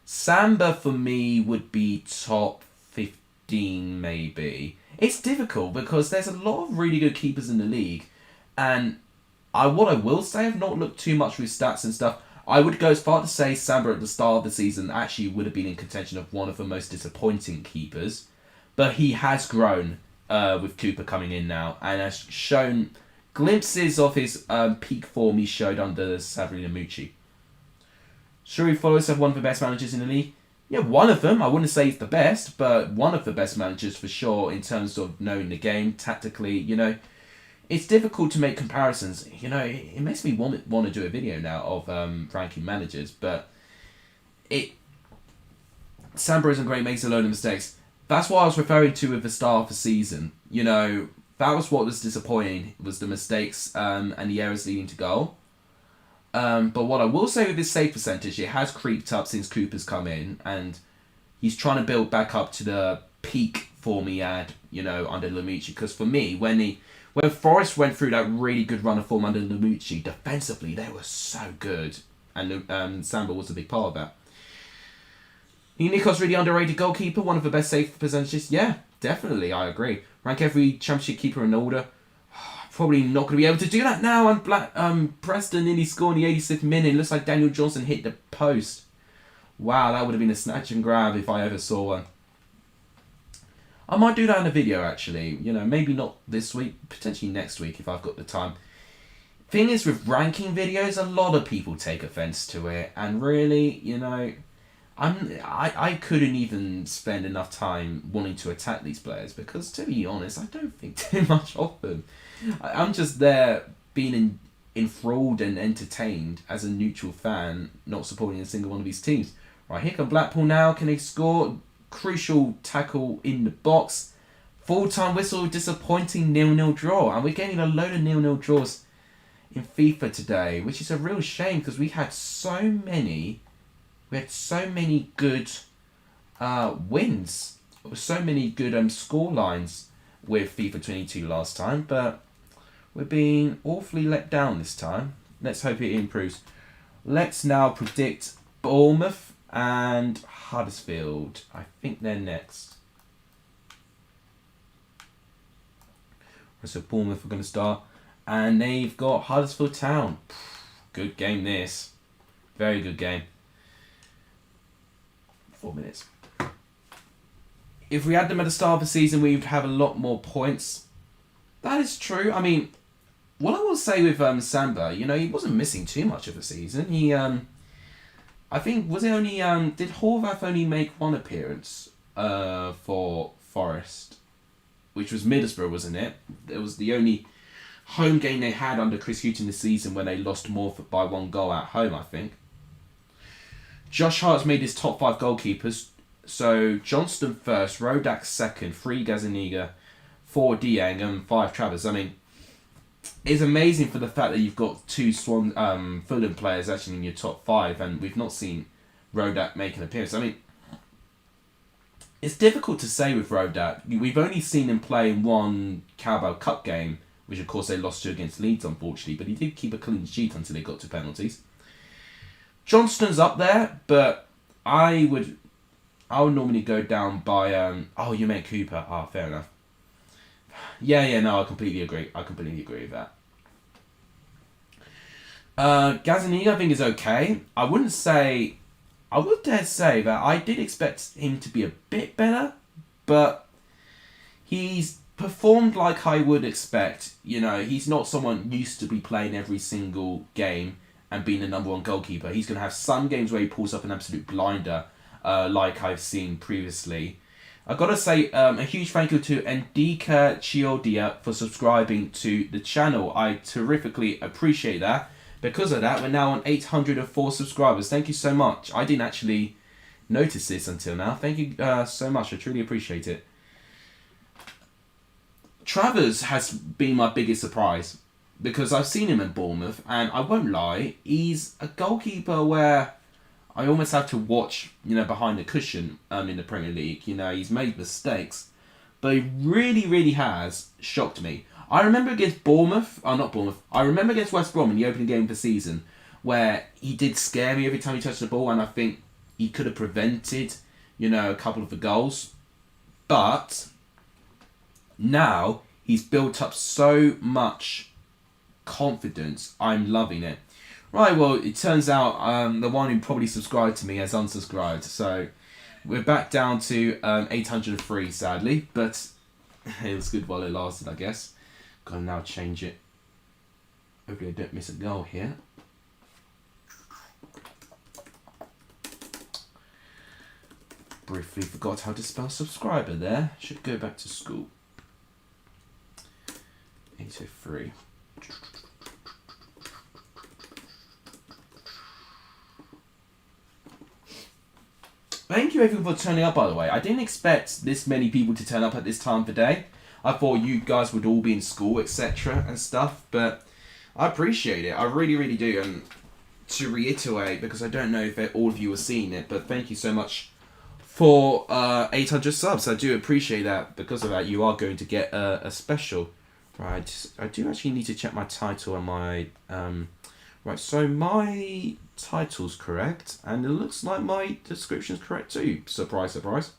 Samba for me would be top 15 maybe. It's difficult because there's a lot of really good keepers in the league, and what I will say, I've not looked too much with stats and stuff. I would go as far to say Samba at the start of the season actually would have been in contention of one of the most disappointing keepers, but he has grown with Cooper coming in now and has shown glimpses of his peak form he showed under Savrina Mucci. Shuri Forest have one of the best managers in the league. Yeah, one of them. I wouldn't say he's the best, but one of the best managers for sure in terms of knowing the game tactically. It's difficult to make comparisons. It makes me want to do a video now of ranking managers, but Samba isn't great, makes a load of mistakes. That's what I was referring to with the start of the season. That was what was disappointing, was the mistakes and the errors leading to goal. But what I will say with his save percentage, it has creeped up since Cooper's come in, and he's trying to build back up to the peak form he had, under Lamucci. Because for me, when Forest went through that really good run of form under Lamucci, defensively they were so good, and Samba was a big part of that. Nico's really underrated goalkeeper, one of the best save percentages. Yeah, definitely, I agree. Rank every championship keeper in order. Probably not going to be able to do that now. And Preston nearly scored in the 86th minute. It looks like Daniel Johnson hit the post. Wow, that would have been a snatch and grab if I ever saw one. I might do that in a video, actually. Maybe not this week, potentially next week if I've got the time. Thing is, with ranking videos, a lot of people take offence to it, and really, I couldn't even spend enough time wanting to attack these players, because to be honest, I don't think too much of them. I'm just there being enthralled and entertained as a neutral fan, not supporting a single one of these teams. Right, here come Blackpool now. Can they score? Crucial tackle in the box. Full-time whistle, disappointing 0-0 draw. And we're getting a load of 0-0 draws in FIFA today, which is a real shame because we had so many good wins. So many good score lines with FIFA 22 last time. But We're being awfully let down this time. Let's hope it improves. Let's now predict Bournemouth and Huddersfield. I think they're next. So Bournemouth are going to start. And they've got Huddersfield Town. Good game this. Very good game. 4 minutes. If we had them at the start of the season, we would have a lot more points. That is true. I mean, what I will say with Samba, you know, he wasn't missing too much of the season. He, I think, was it only, did Horvath only make one appearance for Forest? Which was Middlesbrough, wasn't it? It was the only home game they had under Chris Hughton this season when they lost Morpeth by 1 goal at home, I think. Josh Hart's made his top 5 goalkeepers. So, Johnston first, Rodak second, 3 Gazaniga, 4 Dieng and 5 Travers. I mean, it's amazing for the fact that you've got 2 Fulham players actually in your top 5 and we've not seen Rodak make an appearance. I mean, it's difficult to say with Rodak. We've only seen him play in 1 Carabao Cup game, which of course they lost to against Leeds, unfortunately, but he did keep a clean sheet until they got to penalties. Johnston's up there, but I would normally go down by... oh, you meant Cooper. Ah, fair enough. Yeah, no, I completely agree. I completely agree with that. Gazaniga, I think, is okay. I would dare say that I did expect him to be a bit better, but he's performed like I would expect. You know, he's not someone used to be playing every single game and being the number 1 goalkeeper. He's going to have some games where he pulls up an absolute blinder, like I've seen previously. I've got to say a huge thank you to Endika Chiodia for subscribing to the channel. I terrifically appreciate that. Because of that, we're now on 804 subscribers. Thank you so much. I didn't actually notice this until now. Thank you so much. I truly appreciate it. Travers has been my biggest surprise because I've seen him in Bournemouth and I won't lie, he's a goalkeeper where I almost have to watch, you know, behind the cushion in the Premier League. You know, he's made mistakes, but he really, really has shocked me. I remember against I remember against West Brom in the opening game of the season where he did scare me every time he touched the ball and I think he could have prevented, you know, a couple of the goals. But now he's built up so much confidence. I'm loving it. Right, well, it turns out the one who probably subscribed to me has unsubscribed. So we're back down to 803, sadly. But it was good while it lasted, I guess. Gotta now change it. Hopefully I don't miss a goal here. Briefly forgot how to spell subscriber there. Should go back to school. 803. Thank you everyone for turning up, by the way. I didn't expect this many people to turn up at this time of the day. I thought you guys would all be in school, etc. and stuff, but I appreciate it. I really, really do. And to reiterate, because I don't know if all of you are seeing it, but thank you so much for 800 subs. I do appreciate that. Because of that, you are going to get a special. Right, I do actually need to check my title and my... right, so my title's correct, and it looks like my description's correct too. Surprise, surprise.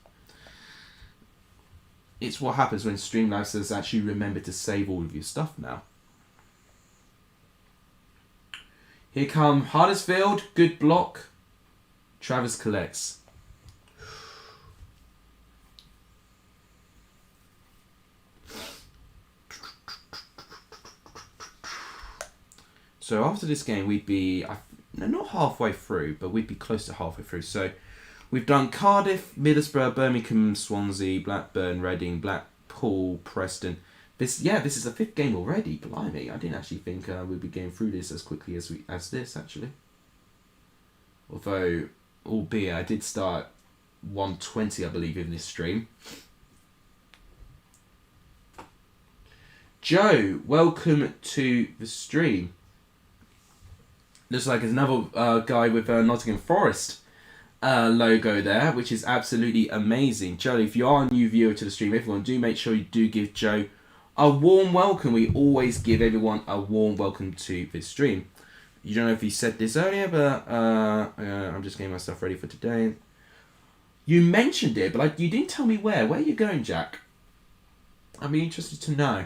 It's what happens when Streamlabs has actually remembered to save all of your stuff now. Here come Huddersfield, good block. Travers collects. So after this game, we'd be, not halfway through, but we'd be close to halfway through. So we've done Cardiff, Middlesbrough, Birmingham, Swansea, Blackburn, Reading, Blackpool, Preston. This is the 5th game already. Blimey, I didn't actually think we'd be getting through this as quickly as this actually. Although, albeit I did start 1:20, I believe, in this stream. Joe, welcome to the stream. Looks like there's another guy with a Nottingham Forest logo there, which is absolutely amazing. Joe, if you are a new viewer to the stream, everyone, do make sure you do give Joe a warm welcome. We always give everyone a warm welcome to this stream. You don't know if you said this earlier, but I'm just getting myself ready for today. You mentioned it, but you didn't tell me where. Where are you going, Jack? I'd be interested to know.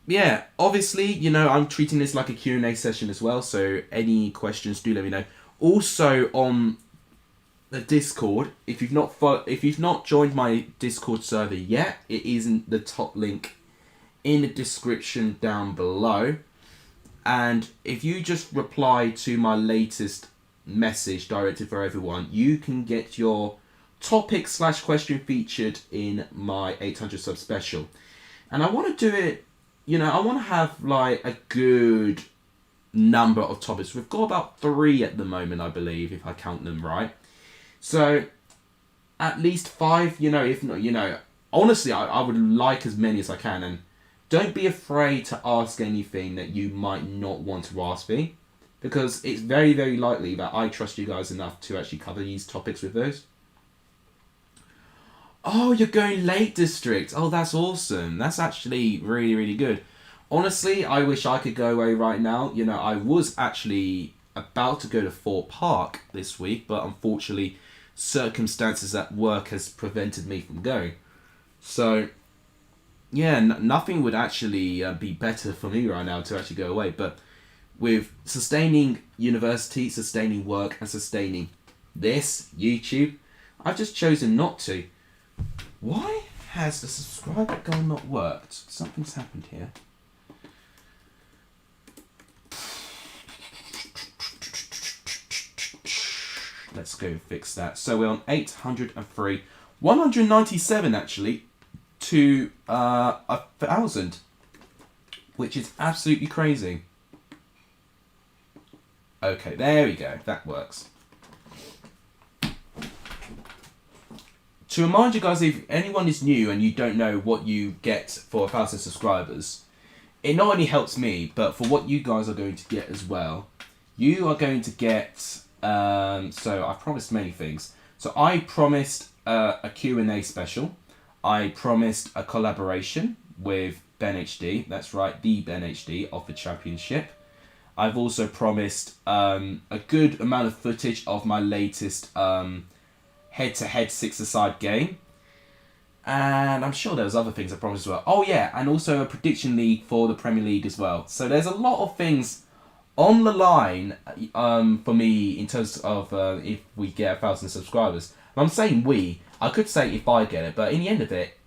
Yeah, obviously, you know, I'm treating this like a Q&A session as well, so any questions, do let me know. Also, on the Discord, if you've not joined my Discord server yet, it is in the top link in the description down below. And if you just reply to my latest message directed for everyone, you can get your topic/question featured in my 800 sub special. And I want to do it, you know, I want to have like a good number of topics. We've got about 3 at the moment, I believe, if I count them right. So at least 5, you know, if not, you know, honestly, I would like as many as I can. And don't be afraid to ask anything that you might not want to ask me, because it's very, very likely that I trust you guys enough to actually cover these topics with those. Oh, you're going Lake District. Oh, that's awesome. That's actually really, really good. Honestly, I wish I could go away right now. You know, I was actually about to go to Fort Park this week, but unfortunately, circumstances at work has prevented me from going. So, yeah, nothing would actually be better for me right now to actually go away. But with sustaining university, sustaining work, and sustaining this, YouTube, I've just chosen not to. Why has the subscriber goal not worked? Something's happened here. Let's go fix that. So we're on 803. 197 actually to 1,000. Which is absolutely crazy. Okay, there we go. That works. To remind you guys, if anyone is new and you don't know what you get for 1,000 subscribers, it not only helps me, but for what you guys are going to get as well, you are going to get, so I promised many things. So I promised a Q&A special. I promised a collaboration with BENHD, that's right, the BENHD of the Championship. I've also promised a good amount of footage of my latest head-to-head 6-a-side game. And I'm sure there was other things I promised as well. Oh yeah, and also a prediction league for the Premier League as well. So there's a lot of things on the line for me in terms of if we get 1,000 subscribers. And I'm saying we, I could say if I get it, but in the end of it,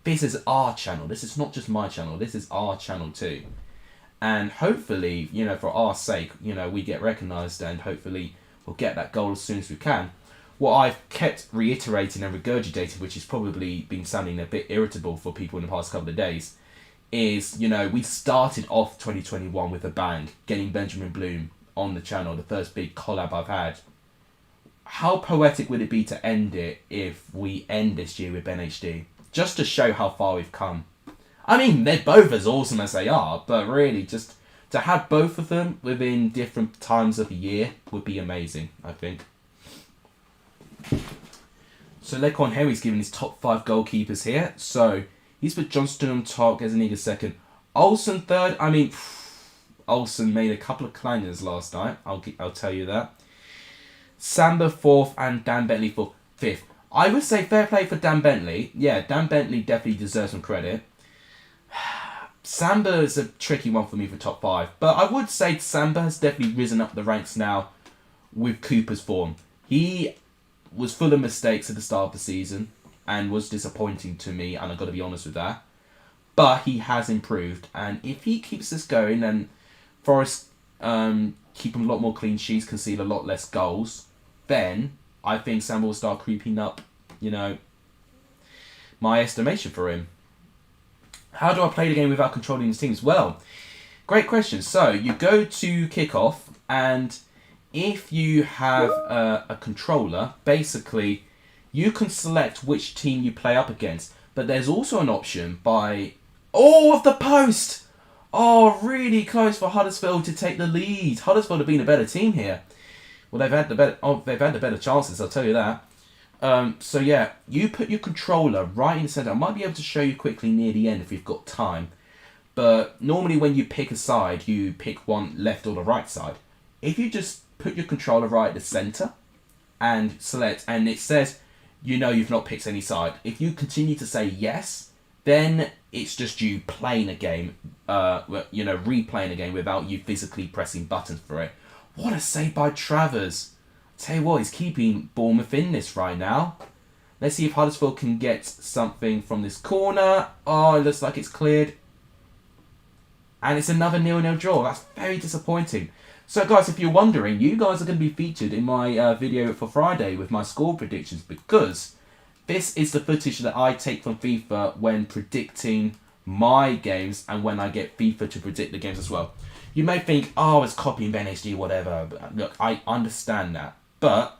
this is our channel. This is not just my channel, this is our channel too. And hopefully, you know, for our sake, you know, we get recognised and hopefully we'll get that goal as soon as we can. What I've kept reiterating and regurgitating, which has probably been sounding a bit irritable for people in the past couple of days, is, you know, we started off 2021 with a bang, getting Benjamin Bloom on the channel, the first big collab I've had. How poetic would it be to end it if we end this year with BENHD? Just to show how far we've come. I mean, they're both as awesome as they are, but really, just to have both of them within different times of the year would be amazing, I think. So Lequan Henry's given his top 5 goalkeepers here. So he's put Johnston on top, Gazaniga second, Olsen third. I mean, Olsen made a couple of clangers last night. I'll tell you that. Samba fourth and Dan Bentley for fifth. I would say fair play for Dan Bentley. Yeah, Dan Bentley definitely deserves some credit. Samba is a tricky one for me for top 5, but I would say Samba has definitely risen up the ranks now with Cooper's form. He was full of mistakes at the start of the season and was disappointing to me, and I've got to be honest with that. But he has improved, and if he keeps this going, then Forest keep a lot more clean sheets, concede a lot less goals, then I think Sam will start creeping up, you know, my estimation for him. How do I play the game without controlling his teams? Well, great question. So you go to kickoff, and if you have a controller, basically you can select which team you play up against. But there's also an option by... Oh, off the post! Oh, really close for Huddersfield to take the lead. Huddersfield have been a better team here. Well, they've had the better chances, I'll tell you that. So yeah, you put your controller right in the center. I might be able to show you quickly near the end if we've got time. But normally when you pick a side, you pick one left or the right side. If you just put your controller right at the center and select, and it says, you know, you've not picked any side. If you continue to say yes, then it's just you playing a game, replaying a game without you physically pressing buttons for it. What a save by Travers. Tell you what, he's keeping Bournemouth in this right now. Let's see if Huddersfield can get something from this corner. Oh, it looks like it's cleared. And it's another 0-0 draw. That's very disappointing. So guys, if you're wondering, you guys are going to be featured in my video for Friday with my score predictions, because this is the footage that I take from FIFA when predicting my games and when I get FIFA to predict the games as well. You may think, oh, it's copying BENHD, whatever. But look, I understand that. But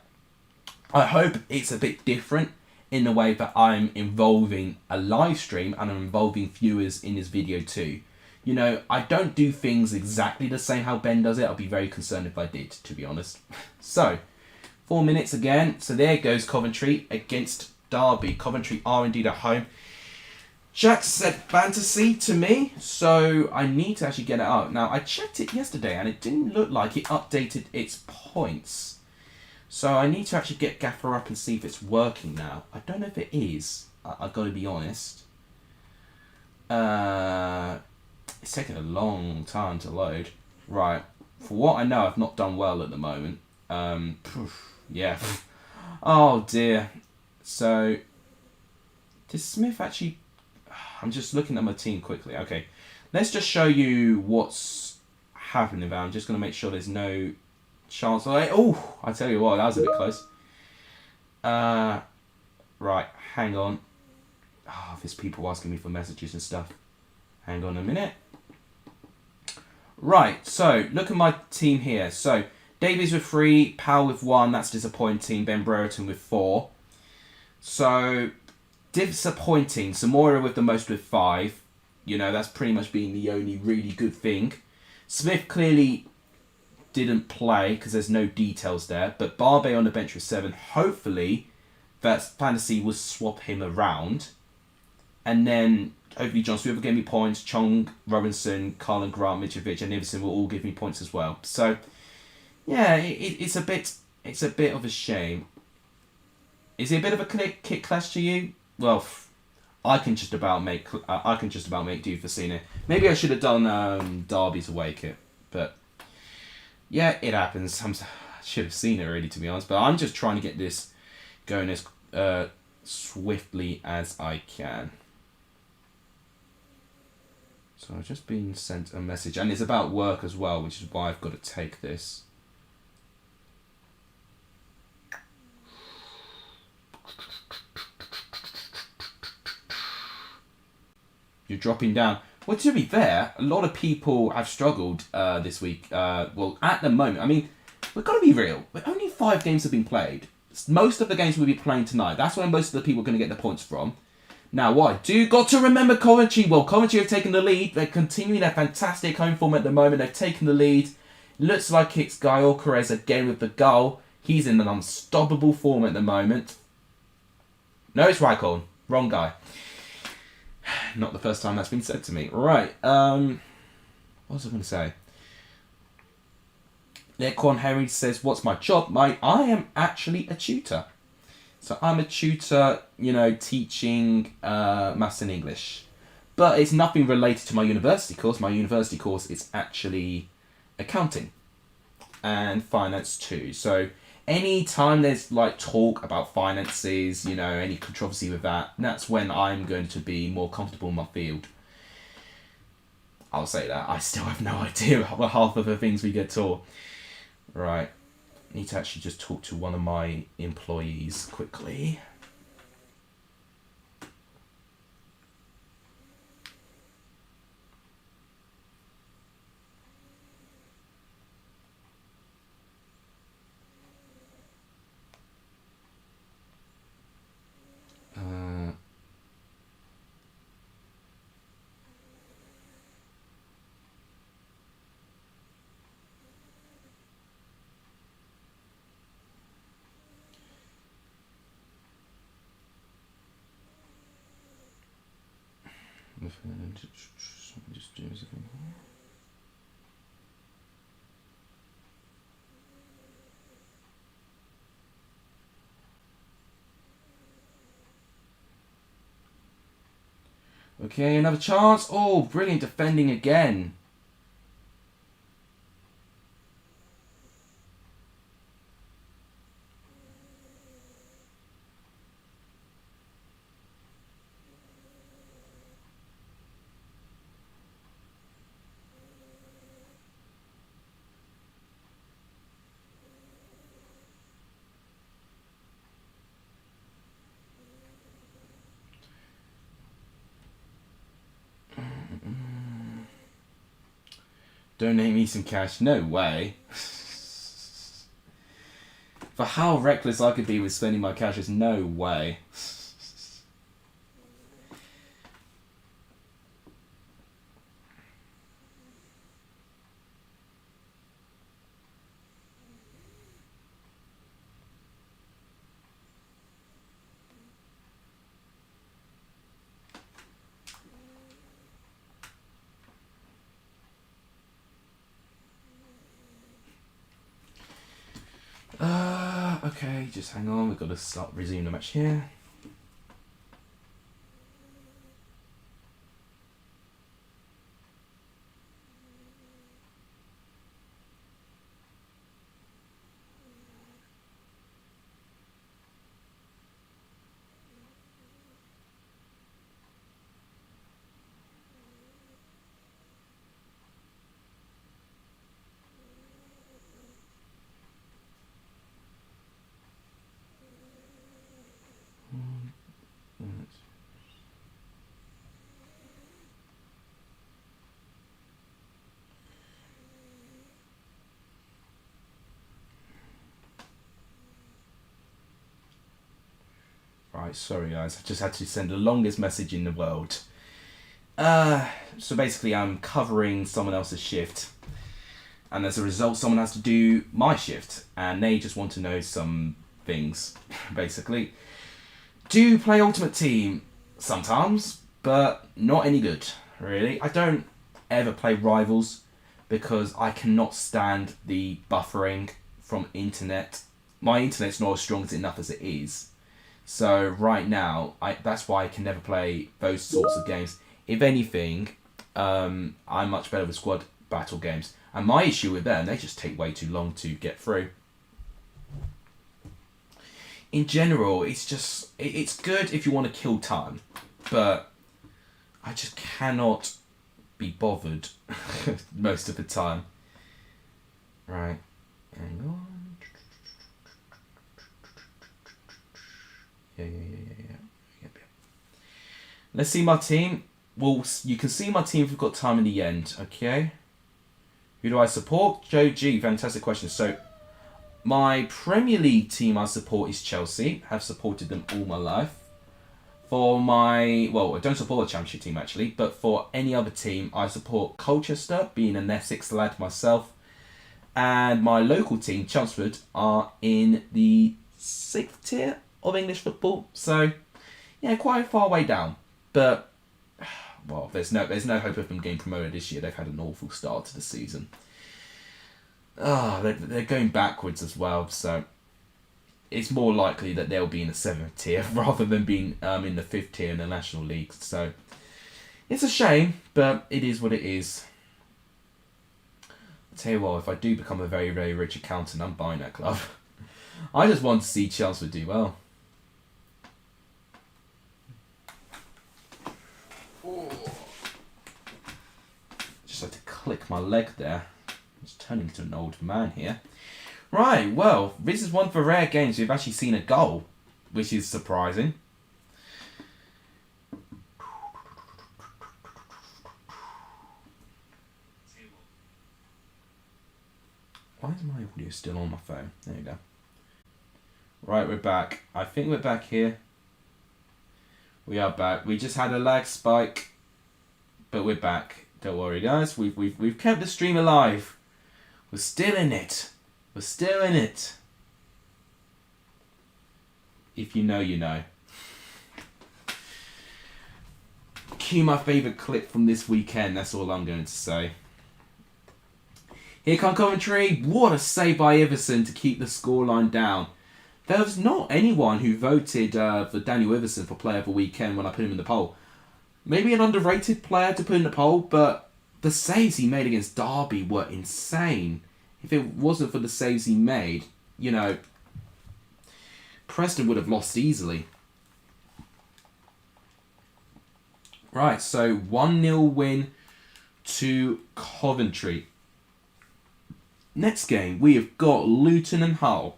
I hope it's a bit different in the way that I'm involving a live stream and I'm involving viewers in this video too. You know, I don't do things exactly the same how Ben does it. I'd be very concerned if I did, to be honest. So, 4 minutes again. So there goes Coventry against Derby. Coventry are indeed at home. Jack said fantasy to me, so I need to actually get it up. Now, I checked it yesterday and it didn't look like it updated its points. So I need to actually get Gaffer up and see if it's working now. I don't know if it is. I've got to be honest. It's taking a long time to load. Right. For what I know, I've not done well at the moment. Yeah. Oh, dear. So, did Smith actually... I'm just looking at my team quickly. Okay. Let's just show you what's happening there. I'm just going to make sure there's no chance. Oh, I tell you what, that was a bit close. Right. Hang on. Oh, there's people asking me for messages and stuff. Hang on a minute. Right, so look at my team here. So Davies with 3, Powell with 1, that's disappointing. Ben Brereton with 4. So disappointing. Zamora with the most with 5. You know, that's pretty much been the only really good thing. Smith clearly didn't play because there's no details there. But Barbe on the bench with 7. Hopefully that fantasy will swap him around. And then hopefully John Stewart will give me points. Chong, Robinson, Carlin, Grant, Mitrovic and Iverson will all give me points as well. So yeah, it's a bit of a shame. Is it a bit of a kick clash to you? Well, I can just about make do for seeing it. Maybe I should have done Derby's away kit, but yeah, it happens. I should have seen it already, to be honest. But I'm just trying to get this going as swiftly as I can. So I've just been sent a message, and it's about work as well, which is why I've got to take this. You're dropping down. Well, to be fair, a lot of people have struggled this week. Well, at the moment, I mean, we've got to be real. But only 5 games have been played. Most of the games we'll be playing tonight. That's where most of the people are going to get the points from. Now, what I do got to remember Coventry. Well, Coventry have taken the lead. They're continuing their fantastic home form at the moment. They've taken the lead. Looks like it's Guy Alcaraz again with the goal. He's in an unstoppable form at the moment. No, it's Raikkonen. Wrong guy. Not the first time that's been said to me. Right. What was I going to say? Lequan Henry says, what's my job? I am actually a tutor. So I'm a tutor, you know, teaching maths and English. But it's nothing related to my university course. My university course is actually accounting and finance too. So any time there's like talk about finances, you know, any controversy with that, that's when I'm going to be more comfortable in my field. I'll say that. I still have no idea about half of the things we get taught. Right. Need to actually just talk to one of my employees quickly. Just do something. Okay, another chance. Oh, brilliant defending again. Donate me some cash. No way. For how reckless I could be with spending my cash, there's no way. Okay, just hang on. We've got to resume the match here. Right, sorry guys, I just had to send the longest message in the world. So basically I'm covering someone else's shift, and as a result someone has to do my shift, and they just want to know some things, basically. Do play Ultimate Team sometimes, but not any good, really. I don't ever play Rivals because I cannot stand the buffering from internet. My internet's not as strong enough as it is. So right now, that's why I can never play those sorts of games. If anything, I'm much better with squad battle games. And my issue with them, they just take way too long to get through. In general, it's good if you want to kill time. But I just cannot be bothered most of the time. Right, hang on. Yeah. Let's see my team. Well, you can see my team if we've got time in the end, okay? Who do I support? Joe G, fantastic question. So, my Premier League team I support is Chelsea. Have supported them all my life. For my... Well, I don't support the Championship team, actually. But for any other team, I support Colchester, being an Essex lad myself. And my local team, Chelmsford, are in the 6th tier of English football, so yeah, quite far way down. But well, there's no hope of them getting promoted this year. They've had an awful start to the season. They're going backwards as well, so it's more likely that they'll be in the 7th tier rather than being in the 5th tier in the National League. So it's a shame, but it is what it is. I'll tell you what, if I do become a very, very rich accountant, I'm buying that club. I just want to see Chelmsford do well. Just had to click my leg there. It's turning into an old man here. Right, well, this is one for rare games. We've actually seen a goal, which is surprising. Why is my audio still on my phone? There you go. Right, we're back. I think we're back here. We are back. We just had a lag spike, but we're back. Don't worry, guys. We've kept the stream alive. We're still in it. We're still in it. If you know, you know. cue my favourite clip from this weekend. That's all I'm going to say. Here come Coventry. What a save by Iverson to keep the scoreline down. There was not anyone who voted for Daniel Iverson for player of the weekend when I put him in the poll. Maybe an underrated player to put in the poll, but the saves he made against Derby were insane. If it wasn't for the saves he made, you know, Preston would have lost easily. Right, so 1-0 win to Coventry. Next game, we have got Luton and Hull.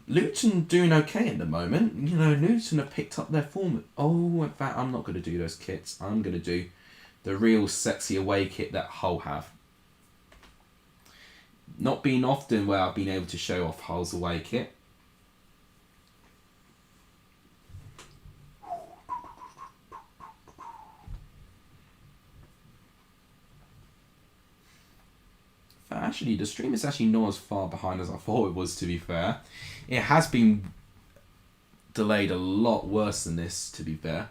Luton doing okay at the moment. You know, Luton have picked up their form. Oh, in fact, I'm not going to do those kits. I'm going to do the real sexy away kit that Hull have. Not been often where I've been able to show off Hull's away kit. Actually, the stream is actually not as far behind as I thought it was, to be fair. It has been delayed a lot worse than this, to be fair.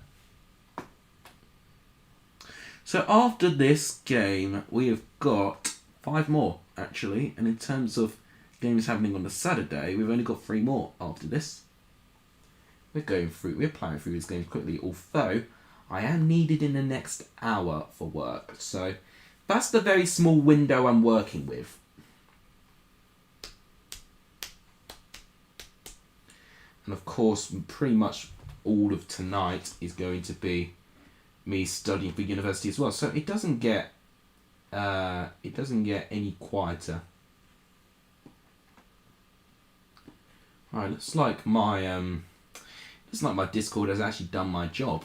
So after this game, we have got 5 more, actually. And in terms of games happening on the Saturday, we've only got 3 more after this. We're plowing through these games quickly, although I am needed in the next hour for work. So that's the very small window I'm working with. And of course, pretty much all of tonight is going to be me studying for university as well. So it doesn't get any quieter. Alright, looks like my Discord has actually done my job.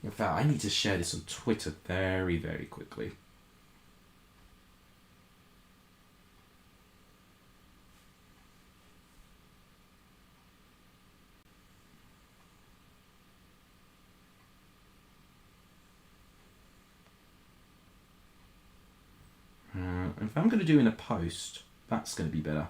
In fact, I need to share this on Twitter very, very quickly. If I'm going to do in a post, that's going to be better.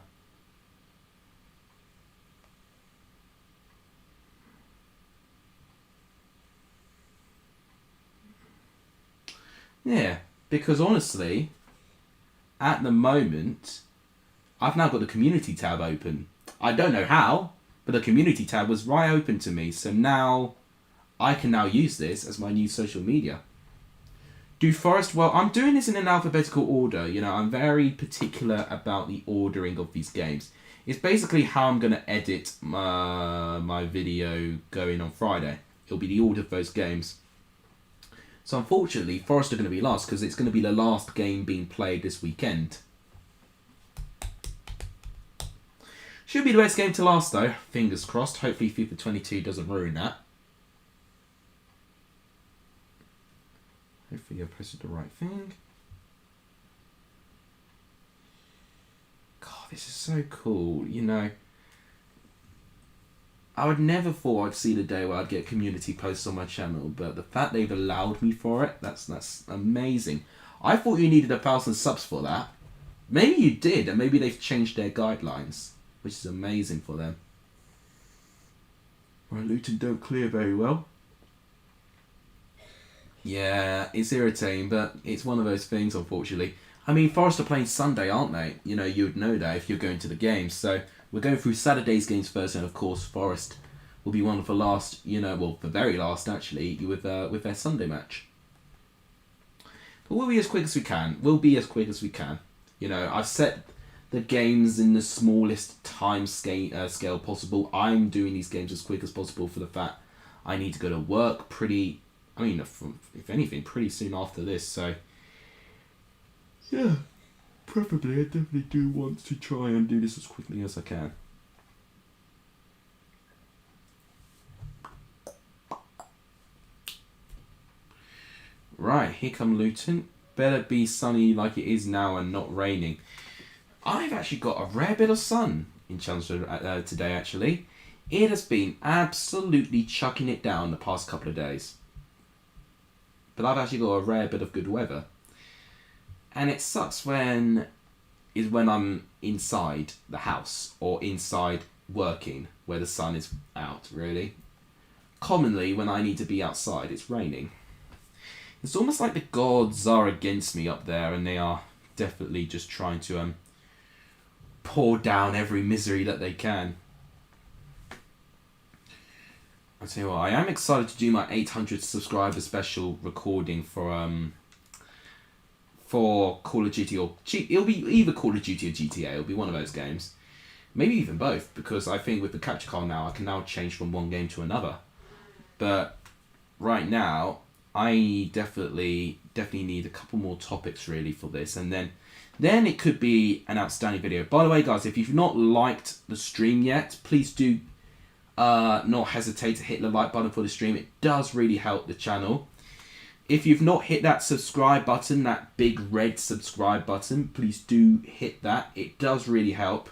Yeah, because honestly, at the moment, I've now got the community tab open. I don't know how, but the community tab was right open to me. So now, I can now use this as my new social media. Do Forest well. I'm doing this in an alphabetical order. You know, I'm very particular about the ordering of these games. It's basically how I'm going to edit my video going on Friday. It'll be the order of those games. So unfortunately, Forest are going to be last because it's going to be the last game being played this weekend. Should be the best game to last though. Fingers crossed. Hopefully FIFA 22 doesn't ruin that. Hopefully I pressed the right thing. God, this is so cool. You know, I would never thought I'd see the day where I'd get community posts on my channel, but the fact they've allowed me for it, that's amazing. I thought you needed 1,000 subs for that. Maybe you did, and maybe they've changed their guidelines, which is amazing for them. Well, Luton don't clear very well. Yeah, it's irritating, but it's one of those things, unfortunately. I mean, Forest are playing Sunday, aren't they? You know, you would know that if you're going to the games. So we're going through Saturday's games first, and of course, Forest will be one of the last, you know, well, the very last, actually, with their Sunday match. But we'll be as quick as we can. You know, I've set the games in the smallest time scale possible. I'm doing these games as quick as possible for the fact I need to go to work if anything, pretty soon after this, so yeah, preferably I definitely do want to try and do this as quickly as I can. Right, here come Luton. Better be sunny like it is now and not raining. I've actually got a rare bit of sun in Chelmsford today, actually. It has been absolutely chucking it down the past couple of days. But I've actually got a rare bit of good weather. And it sucks when I'm inside the house or inside working where the sun is out, really. commonly when I need to be outside, it's raining. It's almost like the gods are against me up there, and they are definitely just trying to pour down every misery that they can. I'll tell you what, I am excited to do my 800 subscriber special recording for Call of Duty, or it'll be either Call of Duty or GTA. It'll be one of those games, maybe even both, because I think with the capture card now, I can now change from one game to another. But right now, I definitely need a couple more topics really for this, and then it could be an outstanding video. By the way, guys, if you've not liked the stream yet, please do not hesitate to hit the like button for the stream. It does really help the channel. If you've not hit that subscribe button, that big red subscribe button, please do hit that. It does really help,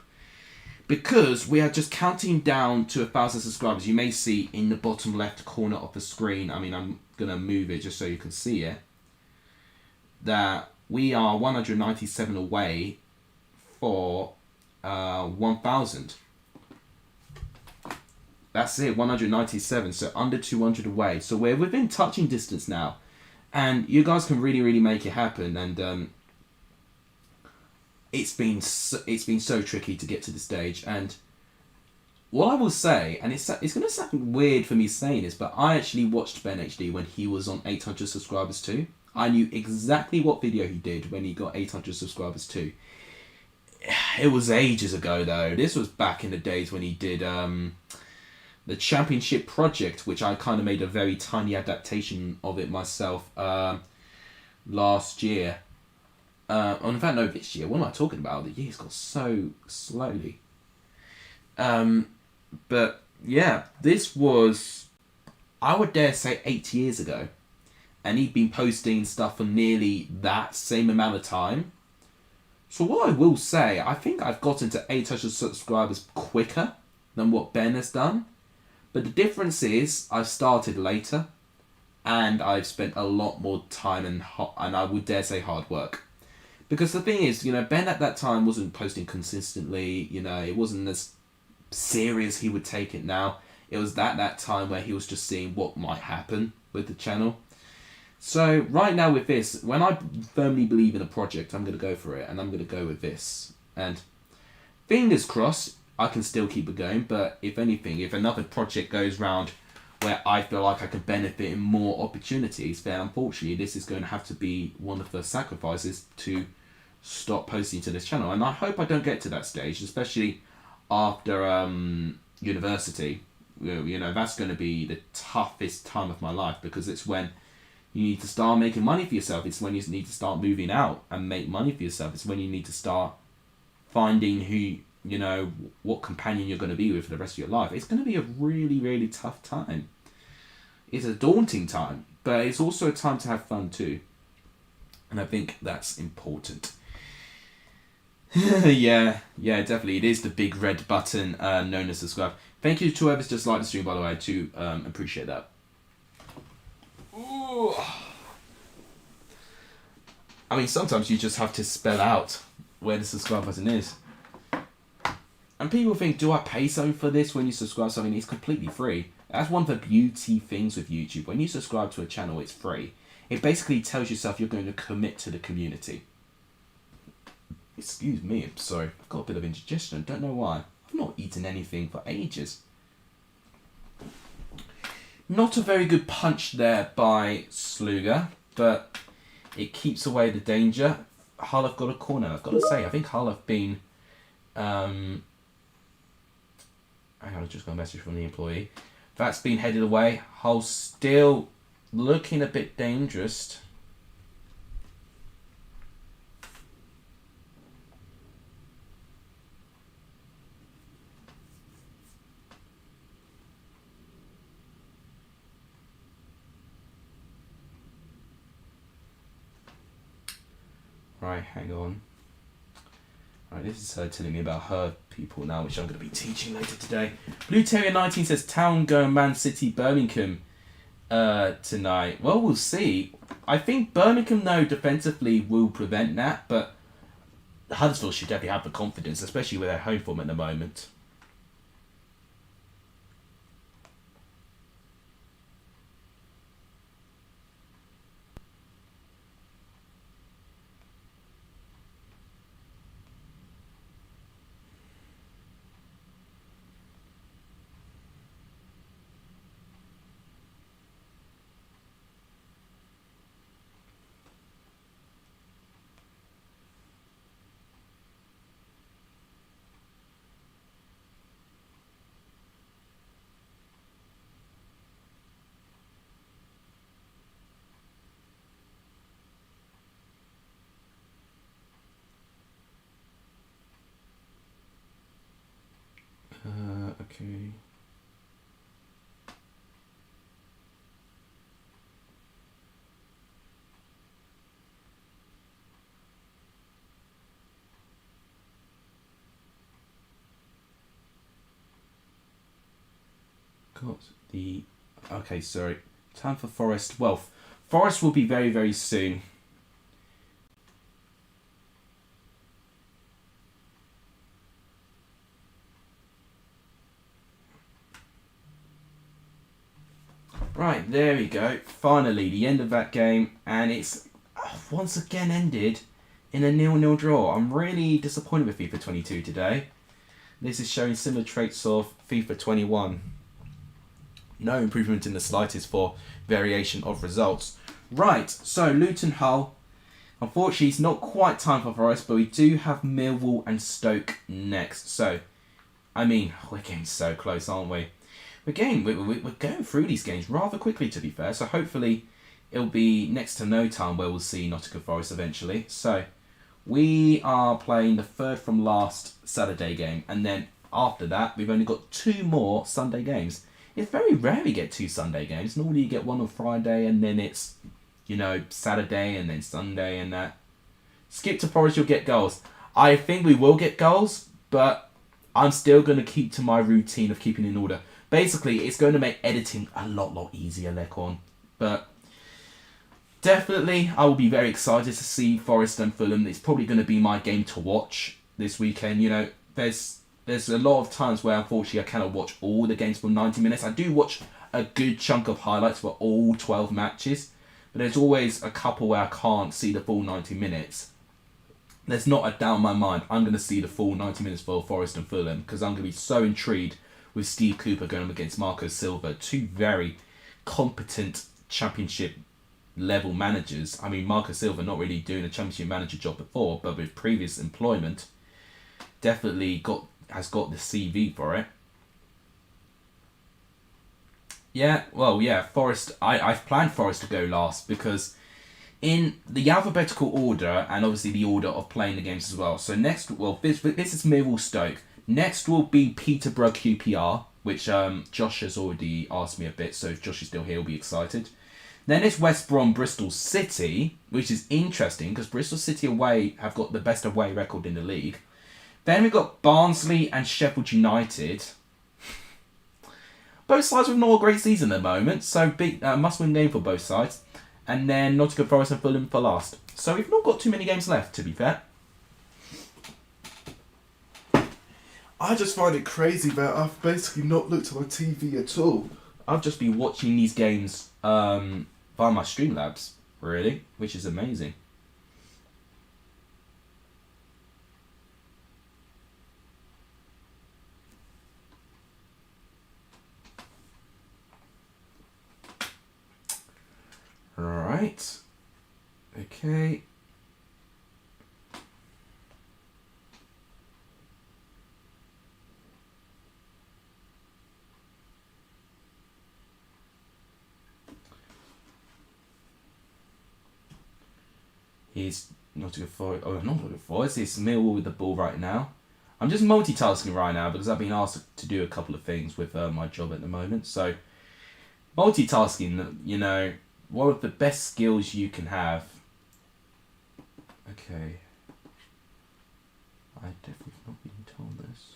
because we are just counting down to 1,000 subscribers. You may see in the bottom left corner of the screen, I mean, I'm going to move it just so you can see it, that we are 197 away for 1,000. That's it, 197, so under 200 away. So we're within touching distance now, and you guys can really make it happen. And it's been so tricky to get to the stage. And what I will say, and it's going to sound weird for me saying this, but I actually watched BENHD when he was on 800 subscribers too. I knew exactly what video he did when he got 800 subscribers too. It was ages ago though. This was back in the days when he did the Championship Project, which I kind of made a very tiny adaptation of it myself last year. In fact, no, this year. What am I talking about? The year's gone so slowly. But yeah, this was, I would dare say, 8 years ago. And he'd been posting stuff for nearly that same amount of time. So what I will say, I think I've gotten to 800 subscribers quicker than what Ben has done. But the difference is I've started later, and I've spent a lot more time and I would dare say hard work. Because the thing is, Ben at that time wasn't posting consistently. It wasn't as serious he would take it now. It was that time where he was just seeing what might happen with the channel. So right now with this, when I firmly believe in a project, I'm going to go for it, and I'm going to go with this. And fingers crossed, I can still keep it going. But if anything, if another project goes round where I feel like I can benefit in more opportunities, then unfortunately this is going to have to be one of the sacrifices to stop posting to this channel. And I hope I don't get to that stage, especially after university. That's going to be the toughest time of my life, because it's when you need to start making money for yourself. It's when you need to start moving out and make money for yourself. It's when you need to start finding who, what companion you're going to be with for the rest of your life. It's going to be a really tough time. It's a daunting time, but it's also a time to have fun too. And I think that's important. yeah, definitely. It is the big red button known as subscribe. Thank you to whoever's just liked the stream, by the way. I do appreciate that. Ooh. I mean, sometimes you just have to spell out where the subscribe button is. And people think, do I pay something for this when you subscribe to something? It's completely free. That's one of the beauty things with YouTube. When you subscribe to a channel, it's free. It basically tells yourself you're going to commit to the community. Excuse me, I'm sorry. I've got a bit of indigestion. Don't know why. I've not eaten anything for ages. Not a very good punch there by Sluga, but it keeps away the danger. Hull have got a corner. I've got to say, I think Hull have been... I just got a message from the employee. That's been headed away. Hull still looking a bit dangerous. Right, hang on. Right, this is her telling me about her people now, which I'm going to be teaching later today. Blue Terrier 19 says, Town going Man City, Birmingham tonight. Well, we'll see. I think Birmingham, though, defensively will prevent that, but Huddersfield should definitely have the confidence, especially with their home form at the moment. Okay. Okay, sorry. Time for Forest. Well, Forest will be very, very soon. Right, there we go. Finally, the end of that game, and it's once again ended in a 0-0 draw. I'm really disappointed with FIFA 22 today. This is showing similar traits of FIFA 21. No improvement in the slightest for variation of results. Right, so Luton Hull. Unfortunately, it's not quite time for Forest, but we do have Millwall and Stoke next. So, I mean, we're getting so close, aren't we? We're going through these games rather quickly, to be fair. So hopefully it'll be next to no time where we'll see Nottingham Forest eventually. So we are playing the third from last Saturday game. And then after that, we've only got 2 more Sunday games. It's very rare we get 2 Sunday games. Normally you get one on Friday and then it's, Saturday and then Sunday and that. Skip to Forest, you'll get goals. I think we will get goals, but I'm still going to keep to my routine of keeping in order. Basically, it's going to make editing a lot easier, Lecorn. But definitely, I will be very excited to see Forest and Fulham. It's probably going to be my game to watch this weekend. There's a lot of times where, unfortunately, I cannot watch all the games for 90 minutes. I do watch a good chunk of highlights for all 12 matches. But there's always a couple where I can't see the full 90 minutes. There's not a doubt in my mind I'm going to see the full 90 minutes for Forest and Fulham because I'm going to be so intrigued with Steve Cooper going up against Marco Silva, 2 very competent championship level managers. I mean, Marco Silva not really doing a championship manager job before, but with previous employment, definitely has got the CV for it. Yeah, well, yeah, Forest. I've planned Forest to go last because in the alphabetical order and obviously the order of playing the games as well. So this is Millwall Stoke. Next will be Peterborough QPR, which Josh has already asked me a bit, so if Josh is still here, he'll be excited. Then it's West Brom Bristol City, which is interesting because Bristol City away have got the best away record in the league. Then we've got Barnsley and Sheffield United. Both sides with not a great season at the moment, so big must-win game for both sides. And then Nottingham Forest and Fulham for last. So we've not got too many games left, to be fair. I just find it crazy that I've basically not looked at my TV at all. I've just been watching these games via my Streamlabs, really, which is amazing. Right. Okay. He's Nottingham Forest. Oh, not Nottingham Forest. It's Millwall with the ball right now. I'm just multitasking right now because I've been asked to do a couple of things with my job at the moment. So, multitasking, one of the best skills you can have. Okay. I definitely have not been told this.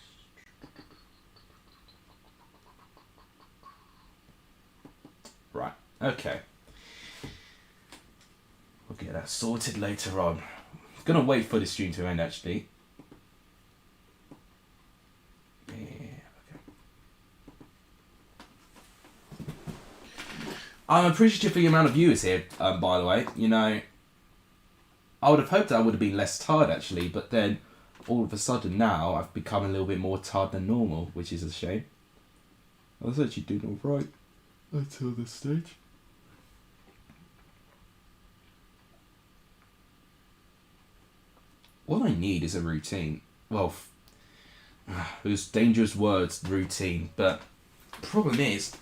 Right. Okay. We'll get that sorted later on. I'm gonna wait for the stream to end actually. Yeah, okay. I'm appreciative for the amount of viewers here, by the way. I would have hoped I would have been less tired actually, but then all of a sudden now I've become a little bit more tired than normal, which is a shame. I was actually doing alright until this stage. What I need is a routine. Well, those dangerous words, routine. But problem is,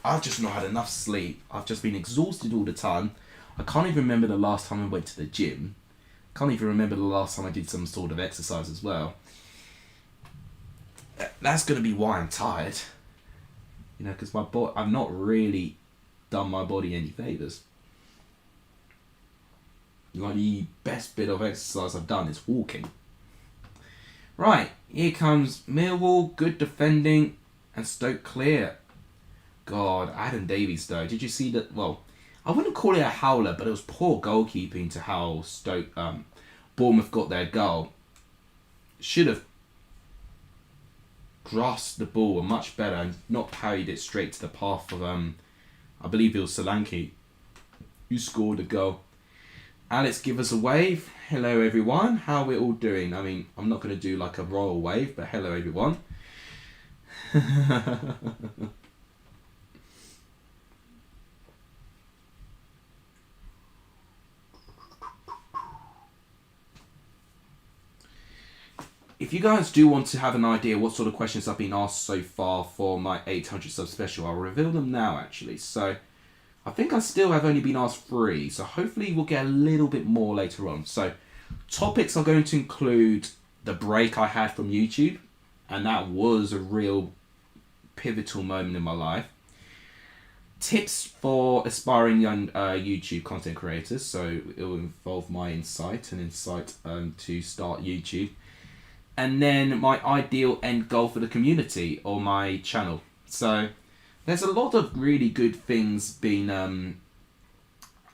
I've just not had enough sleep. I've just been exhausted all the time. I can't even remember the last time I went to the gym. Can't even remember the last time I did some sort of exercise as well. that's going to be why I'm tired. You know, because I've not really done my body any favours. Like, the best bit of exercise I've done is walking. Right, here comes Millwall, good defending, and Stoke clear. God, Adam Davies though, did you see that? Well, I wouldn't call it a howler, but it was poor goalkeeping to how Bournemouth got their goal. Should have grasped the ball much better and not parried it straight to the path of, I believe it was Solanke who scored the goal. Alex, give us a wave. Hello everyone, how are we all doing? I mean, I'm not going to do like a royal wave, but hello everyone. If you guys do want to have an idea what sort of questions I've been asked so far for my 800 sub special, I'll reveal them now actually. So I think I still have only been asked 3, so hopefully we'll get a little bit more later on. So topics are going to include the break I had from YouTube, and that was a real pivotal moment in my life. Tips for aspiring young YouTube content creators, so it will involve my insight to start YouTube. And then my ideal end goal for the community or my channel. So there's a lot of really good things being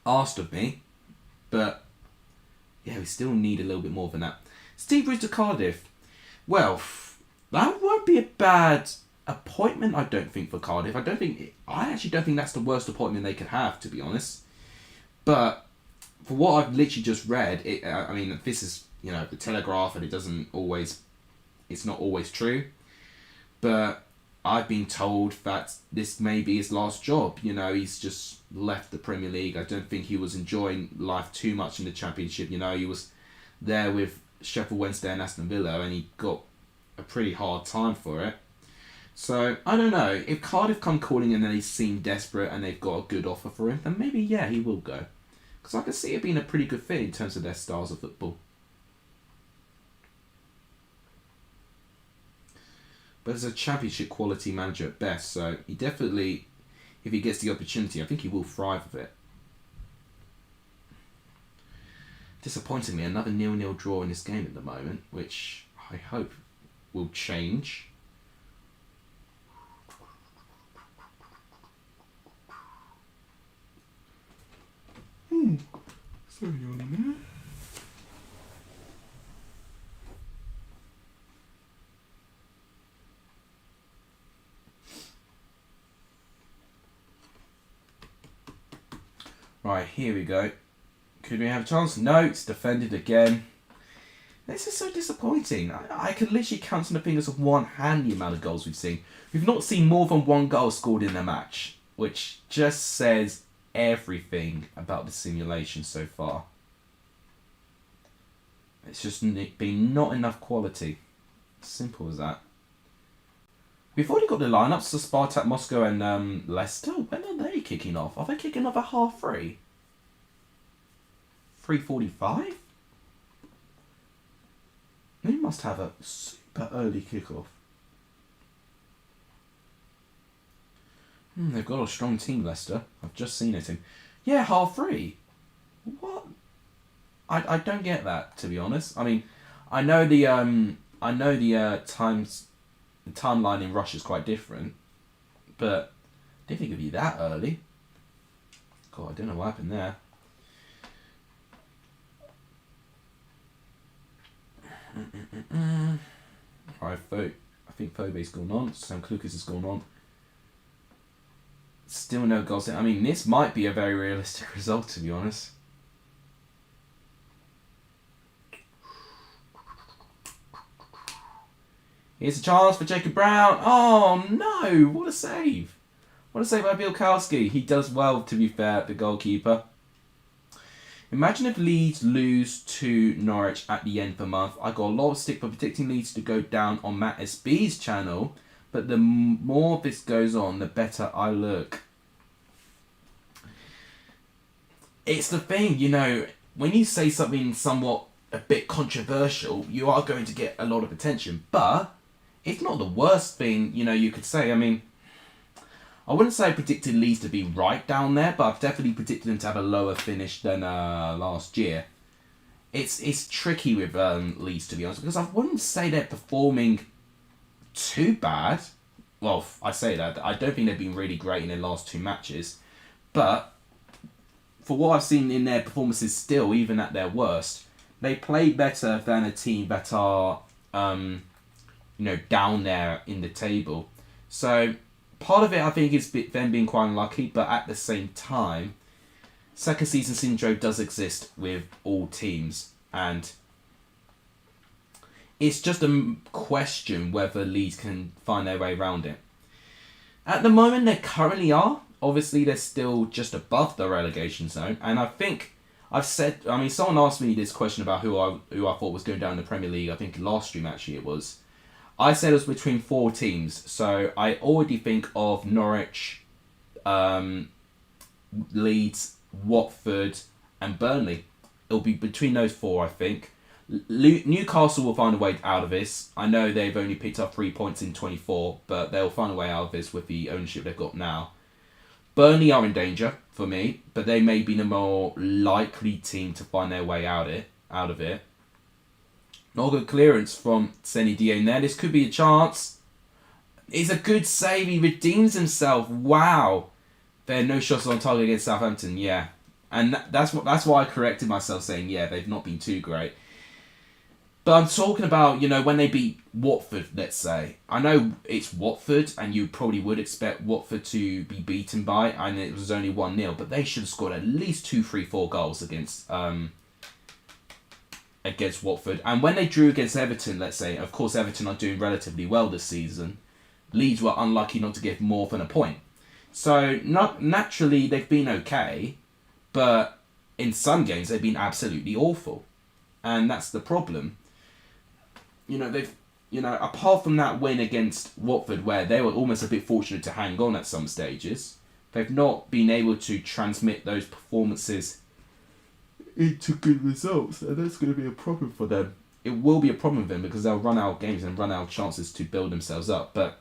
asked of me, but yeah, we still need a little bit more than that. Steve Root to Cardiff. Well, that won't be a bad appointment, I don't think, for Cardiff. I actually don't think that's the worst appointment they could have, to be honest. But for what I've literally just read, I mean, this is, you know, the Telegraph, and it's not always true. But I've been told that this may be his last job. You know, he's just left the Premier League. I don't think he was enjoying life too much in the Championship. You know, he was there with Sheffield Wednesday and Aston Villa, and he got a pretty hard time for it. So, I don't know. If Cardiff come calling and then they seem desperate and they've got a good offer for him, then maybe, yeah, he will go. Because I can see it being a pretty good fit in terms of their styles of football. But as a Championship quality manager at best, so he definitely, if he gets the opportunity, I think he will thrive with it. Disappointingly, another 0-0 draw in this game at the moment, which I hope will change. Sorry on there. Right, here we go. Could we have a chance? No, it's defended again. This is so disappointing. I can literally count on the fingers of one hand the amount of goals we've seen. We've not seen more than one goal scored in a match, which just says everything about the simulation so far. It's just been not enough quality. Simple as that. We've already got the lineups for Spartak Moscow and Leicester. When are they kicking off? Are they kicking off at 3:30? 3:45? They must have a super early kickoff. They've got a strong team, Leicester. I've just seen it. Yeah, 3:30. What? I don't get that, to be honest. I mean, I know the timeline in Russia is quite different, but I didn't think it'd be that early. God, I don't know what happened there. Alright, I think Phobe's gone on. Sam Klukas has gone on. Still no goals. I mean, this might be a very realistic result, to be honest. Here's a chance for Jacob Brown. Oh no! What a save! What a save by Bielkowski. He does well, to be fair, the goalkeeper. Imagine if Leeds lose to Norwich at the end of the month. I got a lot of stick for predicting Leeds to go down on Matt SB's channel, but the more this goes on, the better I look. It's the thing, you know, when you say something somewhat a bit controversial, you are going to get a lot of attention, but it's not the worst thing, you could say. I mean, I wouldn't say I predicted Leeds to be right down there, but I've definitely predicted them to have a lower finish than last year. It's tricky with Leeds, to be honest, because I wouldn't say they're performing too bad. Well, I say that. I don't think they've been really great in their last 2 matches. But for what I've seen in their performances still, even at their worst, they play better than a team that are, down there in the table. So part of it, I think, is them being quite unlucky, but at the same time, second season syndrome does exist with all teams, and it's just a question whether Leeds can find their way around it. At the moment, they currently are. Obviously, they're still just above the relegation zone, and I think someone asked me this question about who I thought was going down in the Premier League. I think last stream actually it was. I said it was between 4 teams, so I already think of Norwich, Leeds, Watford, and Burnley. It'll be between those 4, I think. Newcastle will find a way out of this. I know they've only picked up 3 points in 24, but they'll find a way out of this with the ownership they've got now. Burnley are in danger for me, but they may be the more likely team to find their way out of it. Not a good clearance from Seny Dieng there. This could be a chance. It's a good save. He redeems himself. Wow. There are no shots on target against Southampton. Yeah. And that's why I corrected myself saying, yeah, they've not been too great. But I'm talking about, when they beat Watford, let's say. I know it's Watford, and you probably would expect Watford to be beaten by, and it was only 1-0, but they should have scored at least 2, 3, 4 goals against Watford. And when they drew against Everton, let's say, of course Everton are doing relatively well this season, Leeds were unlucky not to get more than a point. So naturally they've been okay, but in some games they've been absolutely awful. And that's the problem. Apart from that win against Watford, where they were almost a bit fortunate to hang on at some stages, they've not been able to transmit those performances into good results, and that's going to be a problem for them. It will be a problem for them because they'll run out of games and run out of chances to build themselves up. But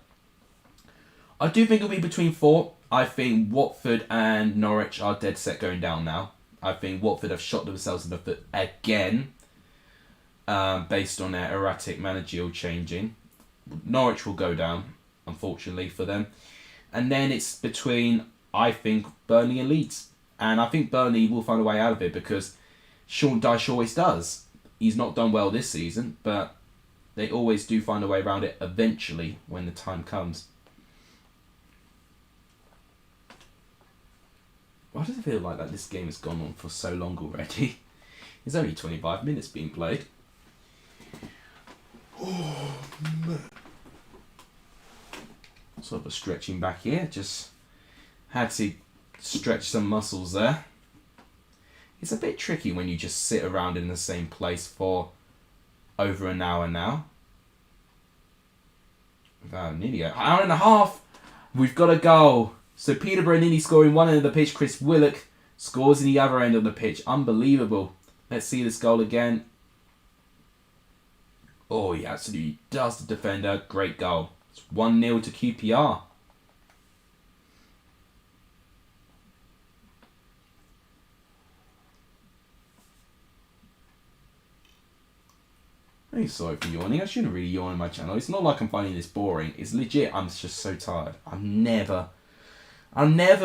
I do think it'll be between 4. I think Watford and Norwich are dead set going down now. I think Watford have shot themselves in the foot again, based on their erratic managerial changing. Norwich will go down, unfortunately for them. And then it's between, I think, Burnley and Leeds. And I think Burnley will find a way out of it because Sean Dyche always does. He's not done well this season, but they always do find a way around it eventually when the time comes. Why does it feel like that this game has gone on for so long already? It's only 25 minutes being played. Oh, man. Sort of a stretching back here. Just had to stretch some muscles there. It's a bit tricky when you just sit around in the same place for over an hour now. Nearly an hour and a half. We've got a goal. So Peterborough nearly scoring one end of the pitch. Chris Willock scores in the other end of the pitch. Unbelievable. Let's see this goal again. Oh, he absolutely does the defender. Great goal. It's 1-0 to QPR. I'm sorry for yawning. I shouldn't really yawn on my channel. It's not like I'm finding this boring. It's legit. I'm just so tired. I'm never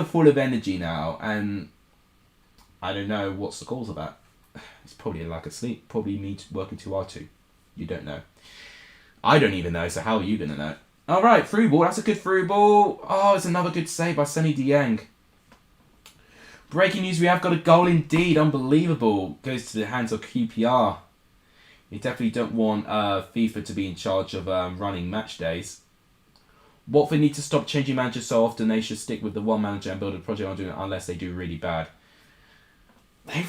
full of energy now, and I don't know what's the cause of that. It's probably a lack of sleep. Probably me working too hard too. You don't know. I don't even know, so how are you going to know? Alright, through ball. That's a good through ball. Oh, it's another good save by Seny Dieng. Breaking news, we have got a goal indeed. Unbelievable. Goes to the hands of QPR. You definitely don't want FIFA to be in charge of running match days. Watford need to stop changing managers so often. They should stick with the one manager and build a project on doing it unless they do really bad. They're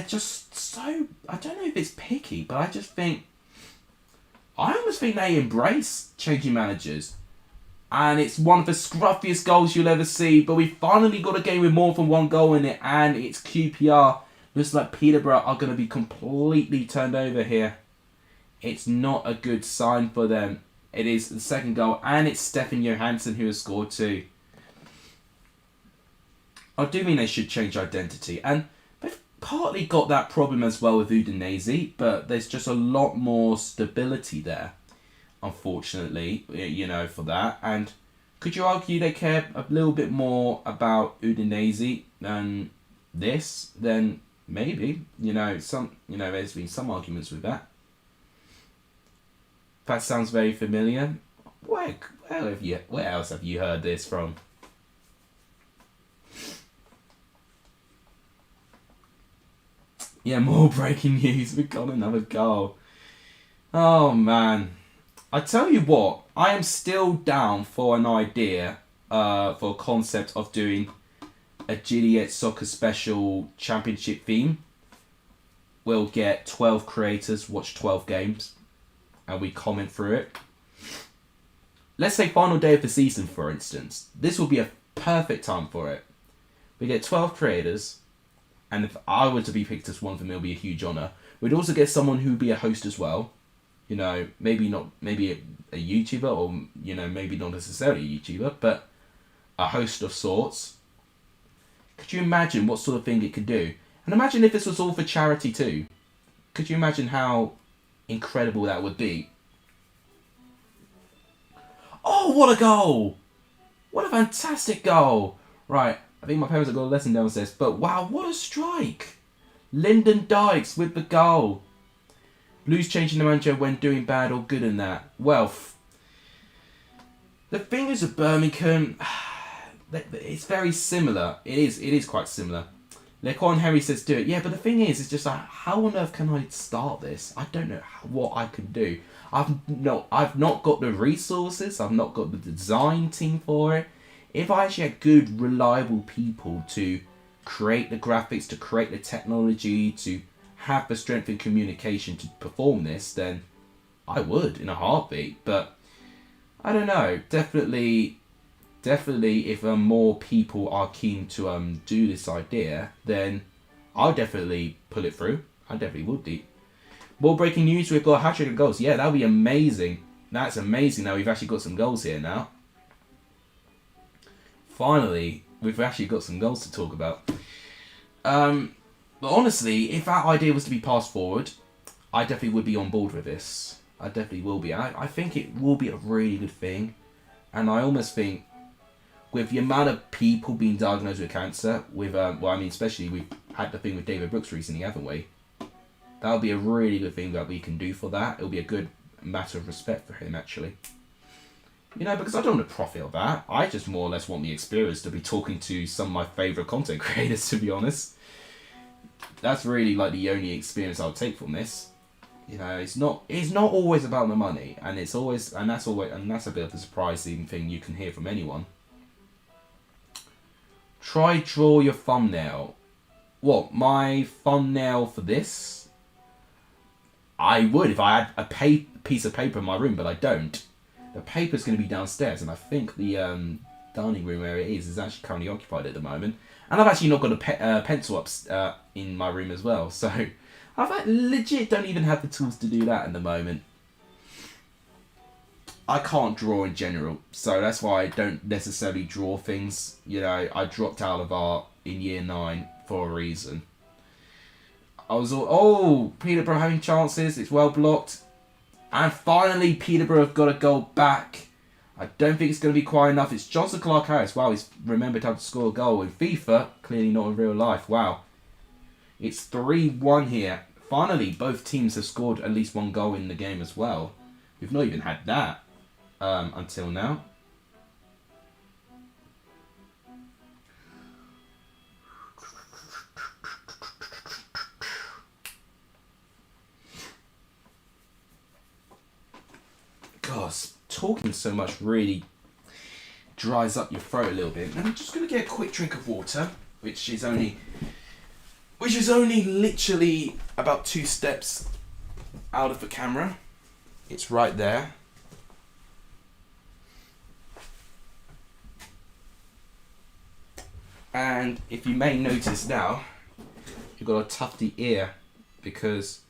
just so... I don't know if it's picky, but I almost think they embrace changing managers. And it's one of the scruffiest goals you'll ever see. But we finally got a game with more than one goal in it. And it's QPR. Looks like Peterborough are going to be completely turned over here. It's not a good sign for them. It is the second goal, and it's Stefan Johansson who has scored too. I do mean they should change identity, and they've partly got that problem as well with Udinese, but there's just a lot more stability there, unfortunately, you know, for that. And could you argue they care a little bit more about Udinese than this? Then maybe, there's been some arguments with that. That sounds very familiar. Where else have you heard this from? Yeah, more breaking news. We got another goal. Oh man. I tell you what, I am still down for an idea, for a concept of doing a Gilead Soccer Special Championship theme. We'll get 12 creators, watch 12 games, and we comment through it. Let's say final day of the season, for instance. This will be a perfect time for it. We get 12 creators, and if I were to be picked as one of them, it would be a huge honour. We'd also get someone who would be a host as well. Maybe a YouTuber, or, maybe not necessarily a YouTuber, but a host of sorts. Could you imagine what sort of thing it could do? And imagine if this was all for charity too. Could you imagine how incredible that would be? Oh, what a goal! What a fantastic goal! Right, I think my parents have got a lesson downstairs, but wow, what a strike! Lyndon Dykes with the goal. Blues changing the manager when doing bad or good in that. Well, the thing is with Birmingham, it's very similar. It is quite similar. Lequan Henry says do it. Yeah, but the thing is, it's just like, how on earth can I start this? I don't know what I can do. I've not got the resources. I've not got the design team for it. If I actually had good, reliable people to create the graphics, to create the technology, to have the strength in communication to perform this, then I would in a heartbeat. But I don't know. Definitely, if more people are keen to do this idea, then I'll definitely pull it through. I definitely would do. More breaking news, we've got a hat-trick of goals. Yeah, that would be amazing. That's amazing. Now we've actually got some goals here now. Finally, we've actually got some goals to talk about. But honestly, if that idea was to be passed forward, I definitely would be on board with this. I definitely will be. I think it will be a really good thing. And I almost think, with the amount of people being diagnosed with cancer, especially we've had the thing with David Brooks recently, haven't we? That would be a really good thing that we can do for that. It'll be a good matter of respect for him, actually. Because I don't want to profit of that. I just more or less want the experience to be talking to some of my favourite content creators, to be honest. That's really like the only experience I'll take from this. It's not always about the money, and that's a bit of a surprising thing you can hear from anyone. Try draw your thumbnail. What, my thumbnail for this? I would if I had a piece of paper in my room, but I don't. The paper's going to be downstairs, and I think the dining room where it is actually currently occupied at the moment. And I've actually not got a pencil up in my room as well, so I legit don't even have the tools to do that at the moment. I can't draw in general, so that's why I don't necessarily draw things. I dropped out of art in year 9 for a reason. Peterborough having chances, it's well blocked. And finally, Peterborough have got a goal back. I don't think it's going to be quite enough. It's Johnson Clark-Harris. Wow, he's remembered how to score a goal in FIFA. Clearly not in real life. Wow. It's 3-1 here. Finally, both teams have scored at least one goal in the game as well. We've not even had that until now. Gosh, talking so much really dries up your throat a little bit. And I'm just going to get a quick drink of water, which is only literally about 2 steps out of the camera. It's right there. And if you may notice now, you've got a tufty ear because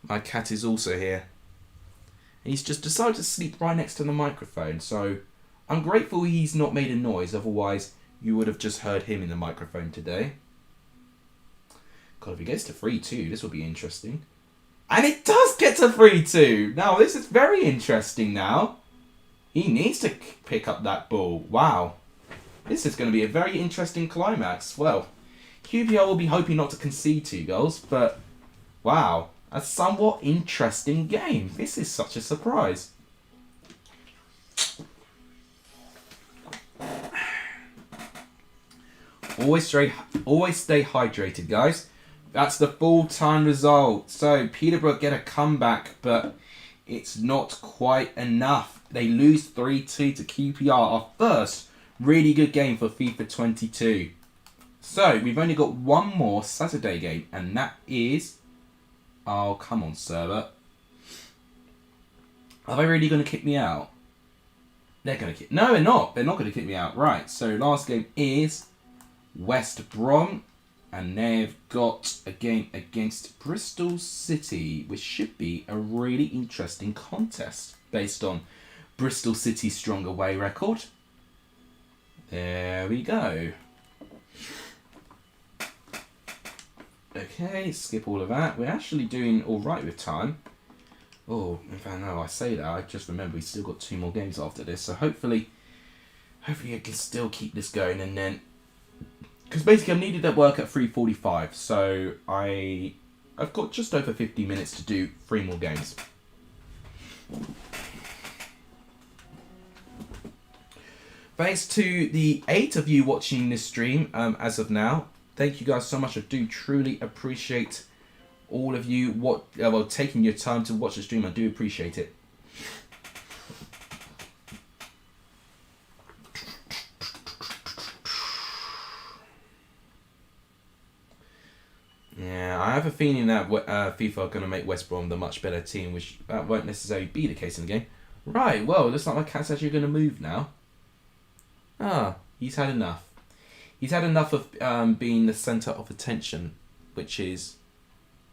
my cat is also here. He's just decided to sleep right next to the microphone. So I'm grateful he's not made a noise. Otherwise, you would have just heard him in the microphone today. God, if he gets to 3-2, this will be interesting. And it does get to 3-2. Now, this is very interesting now. He needs to pick up that ball. Wow. This is going to be a very interesting climax. Well, QPR will be hoping not to concede 2 goals, but wow. A somewhat interesting game. This is such a surprise. Always stay hydrated, guys. That's the full-time result. So, Peterborough get a comeback, but it's not quite enough. They lose 3-2 to QPR, our first really good game for FIFA 22. So, we've only got one more Saturday game, and that is... Oh, come on, server. Are they really going to kick me out? They're going to kick... No, they're not. They're not going to kick me out. Right, so last game is West Brom. And they've got a game against Bristol City, which should be a really interesting contest based on Bristol City's strong away record. There we go. Okay, skip all of that. We're actually doing alright with time. Oh, if I know I say that, I just remember we've still got 2 more games after this. So hopefully I can still keep this going, and then... Because basically I'm needed at work at 3:45, so I've got just over 50 minutes to do 3 more games. Thanks to the 8 of you watching this stream as of now. Thank you guys so much. I do truly appreciate all of you taking your time to watch the stream. I do appreciate it. Yeah, I have a feeling that FIFA are going to make West Brom the much better team, which that won't necessarily be the case in the game. Right, well, it looks like my cat's actually going to move now. Ah, he's had enough. He's had enough of being the centre of attention, which is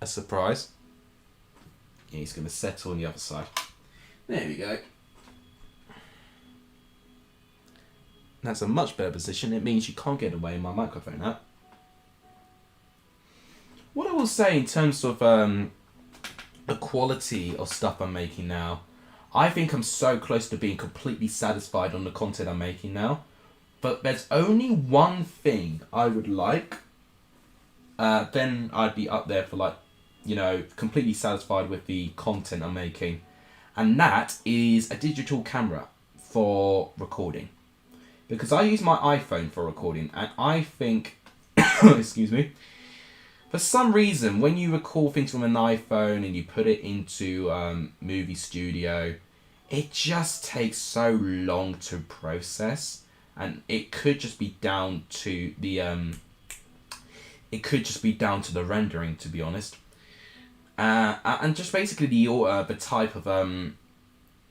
a surprise. Yeah, he's going to settle on the other side. There we go. That's a much better position. It means you can't get away in my microphone now. What I will say in terms of the quality of stuff I'm making now, I think I'm so close to being completely satisfied on the content I'm making now. But there's only one thing I would like. Then I'd be up there for completely satisfied with the content I'm making. And that is a digital camera for recording. Because I use my iPhone for recording, and I think, excuse me, for some reason, when you record things from an iPhone and you put it into Movie Studio, it just takes so long to process, and it could just be down to the rendering, to be honest, and just basically the type of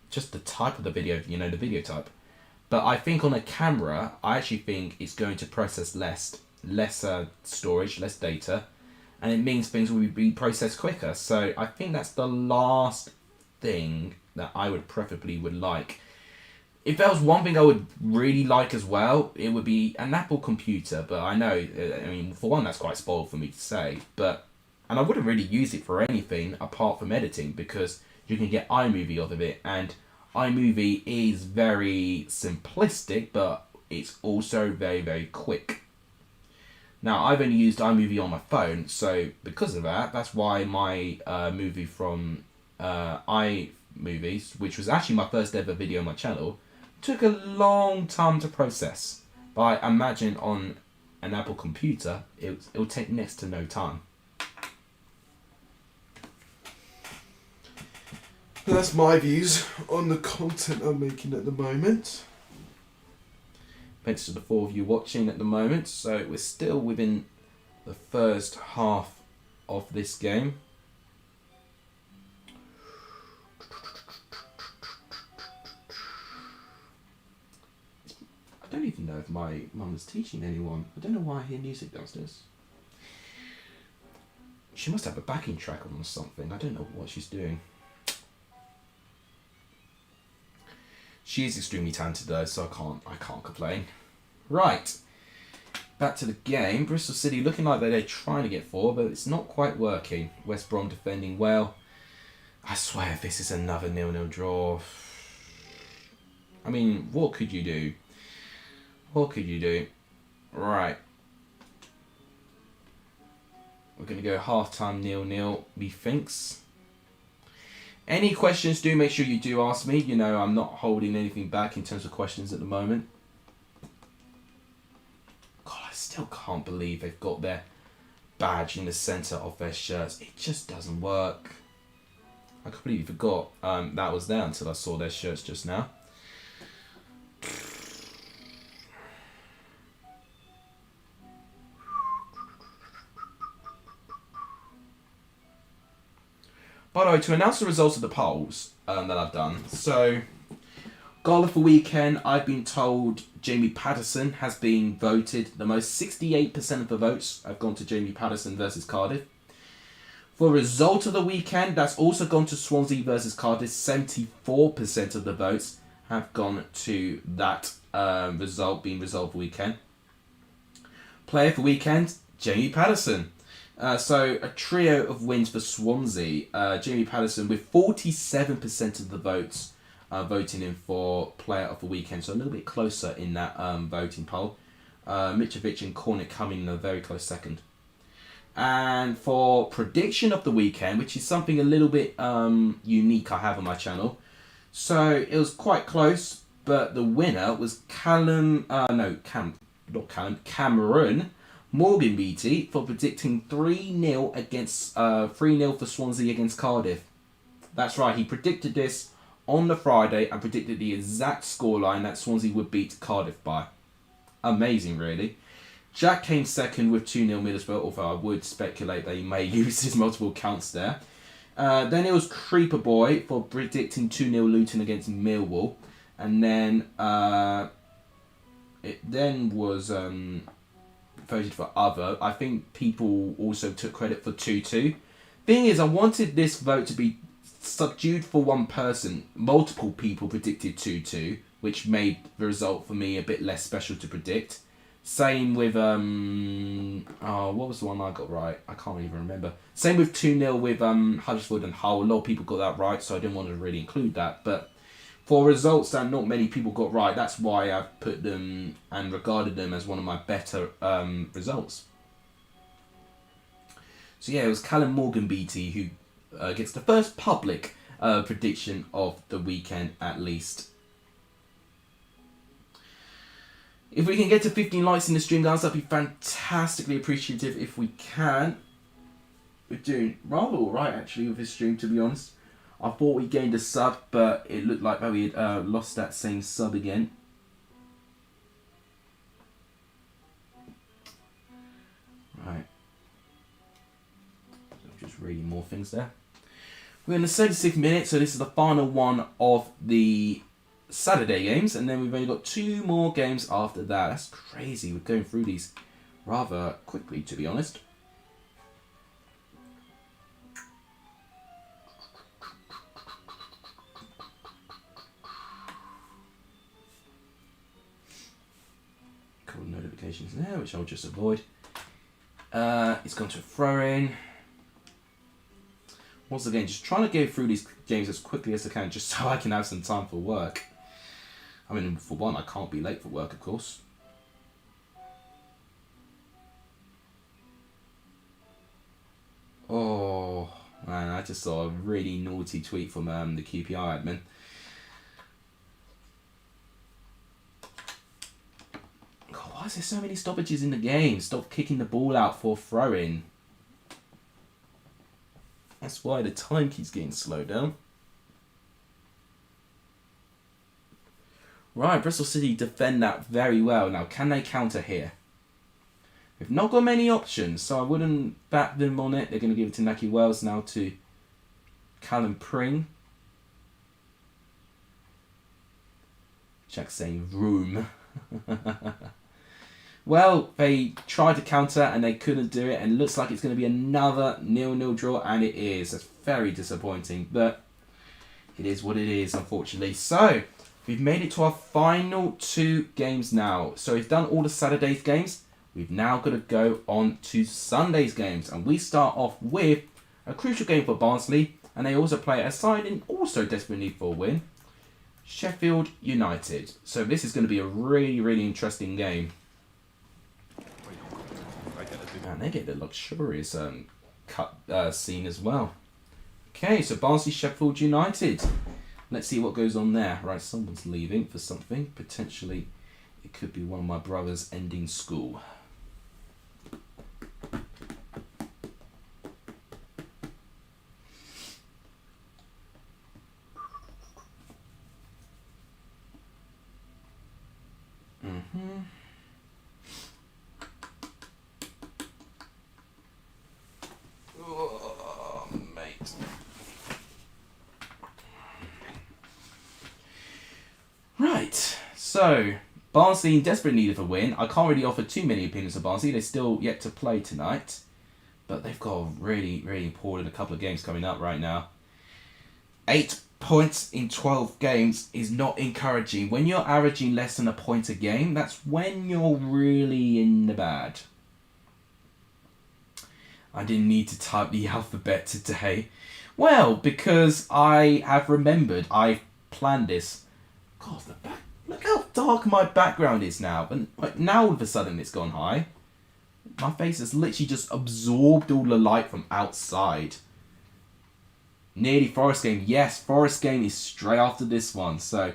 just the type of the video, the video type. But I think on a camera, I actually think it's going to process less storage, less data. And it means things will be processed quicker. So I think that's the last thing that I would preferably would like. If there was one thing I would really like as well, it would be an Apple computer. But I know, for one, that's quite spoiled for me to say. And I wouldn't really use it for anything apart from editing, because you can get iMovie off of it. And iMovie is very simplistic, but it's also very, very quick. Now, I've only used iMovie on my phone, so because of that, that's why my movie from iMovies, which was actually my first ever video on my channel, took a long time to process. But I imagine on an Apple computer, it will take next to no time. That's my views on the content I'm making at the moment. Thanks to the 4 of you watching at the moment. So we're still within the first half of this game. I don't even know if my mum is teaching anyone. I don't know why I hear music downstairs. She must have a backing track on or something. I don't know what she's doing. She is extremely talented though, so I can't complain. Right. Back to the game. Bristol City looking like they're trying to get forward, but it's not quite working. West Brom defending well. I swear this is another 0-0 draw. I mean, what could you do? What could you do? Right. We're going to go half-time 0-0, methinks. Any questions, do make sure you do ask me. You know, I'm not holding anything back in terms of questions at the moment. God, I still can't believe they've got their badge in the centre of their shirts. It just doesn't work. I completely forgot that was there until I saw their shirts just now. By the way, to announce the results of the polls that I've done, so goal of the weekend, I've been told Jamie Patterson has been voted the most. 68% of the votes have gone to Jamie Patterson versus Cardiff. For result of the weekend, that's also gone to Swansea versus Cardiff. 74% of the votes have gone to that result, being result of the weekend. Player of the weekend, Jamie Patterson. So a trio of wins for Swansea. Jamie Patterson with 47% of the votes voting in for player of the weekend. So a little bit closer in that voting poll. Mitrovic and Cornick coming in a very close second. And for prediction of the weekend, which is something a little bit unique I have on my channel. So it was quite close, but the winner was Cameron Morgan Beattie for predicting 3-0 against 3-0 for Swansea against Cardiff. That's right, he predicted this on the Friday and predicted the exact scoreline that Swansea would beat Cardiff by. Amazing, really. Jack came second with 2-0 Middlesbrough, although I would speculate that he may use his multiple counts there. Then it was Creeper Boy for predicting 2-0 Luton against Millwall. And then it then was voted for other. I think people also took credit for 2-2. Thing is, I wanted this vote to be subdued for one person. Multiple people predicted 2-2, which made the result for me a bit less special to predict. Same with what was the one I got right? I can't even remember. Same with 2-0 with Huddersfield and Hull. A lot of people got that right, so I didn't want to really include that. But for results that not many people got right, that's why I've put them and regarded them as one of my better results. So yeah, it was Callum Morgan Beattie who gets the first public prediction of the weekend at least. If we can get to 15 likes in the stream, guys, that'd be fantastically appreciative if we can. We're doing rather alright actually with this stream, to be honest. I thought we gained a sub, but it looked like we had lost that same sub again. Right. So just reading more things there. We're in the 76th minute, so this is the final one of the Saturday games, and then we've only got 2 more games after that. That's crazy. We're going through these rather quickly, to be honest. Couple notifications there, which I'll just avoid. It's gone to a throw-in. Once again, just trying to go through these games as quickly as I can, just so I can have some time for work. I mean, for one, I can't be late for work, of course. Oh, man, I just saw a really naughty tweet from the QPR admin. God, why is there so many stoppages in the game? Stop kicking the ball out for throw-in. That's why the time keeps getting slowed down. Right, Bristol City defend that very well. Now, can they counter here? We've not got many options, so I wouldn't bat them on it. They're going to give it to Naki Wells now to Callum Pring. Jack's saying room. Well, they tried to counter and they couldn't do it, and it looks like it's going to be another 0-0 draw, and it is. That's very disappointing, but it is what it is, unfortunately. So, we've made it to our final 2 games now. So we've done all the Saturday's games. We've now got to go on to Sunday's games. And we start off with a crucial game for Barnsley. And they also play a side in also desperate need for a win. Sheffield United. So this is going to be a really, really interesting game. And they get the luxurious cut scene as well. Okay, so Barnsley, Sheffield United. Let's see what goes on there. Right, someone's leaving for something. Potentially, it could be one of my brothers ending school. Oh, mate. Right, so Barnsley in desperate need of a win. I can't really offer too many opinions of Barnsley. They're still yet to play tonight, but they've got a really, really important couple of games coming up right now. 8 points in 12 games is not encouraging. When you're averaging less than a point a game, that's when you're really in the bad. I didn't need to type the alphabet today. Well, because I have remembered, I planned this. God, look how dark my background is now. And like, now all of a sudden it's gone high. My face has literally just absorbed all the light from outside. Nearly Forest game. Yes, Forest game is straight after this one. So,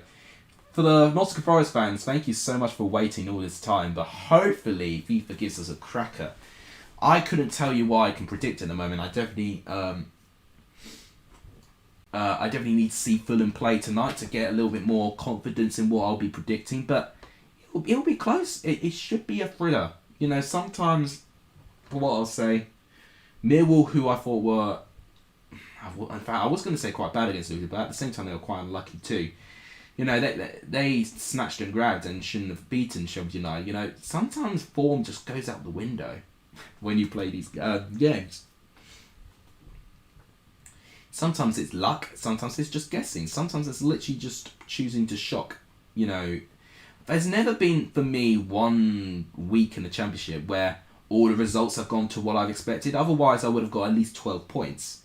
for the Nottingham Forest fans, thank you so much for waiting all this time. But hopefully, FIFA gives us a cracker. I couldn't tell you what I can predict at the moment. I definitely need to see Fulham play tonight to get a little bit more confidence in what I'll be predicting. But it'll be close. It should be a thriller. You know, sometimes, for what I'll say, Millwall, who I thought were... In fact, I was going to say quite bad against Luton, but at the same time they were quite unlucky too. You know, they snatched and grabbed and shouldn't have beaten Sheffield United. You know, sometimes form just goes out the window when you play these games. Sometimes it's luck, sometimes it's just guessing, sometimes it's literally just choosing to shock. You know, there's never been, for me, 1 week in the Championship where all the results have gone to what I've expected. Otherwise, I would have got at least 12 points.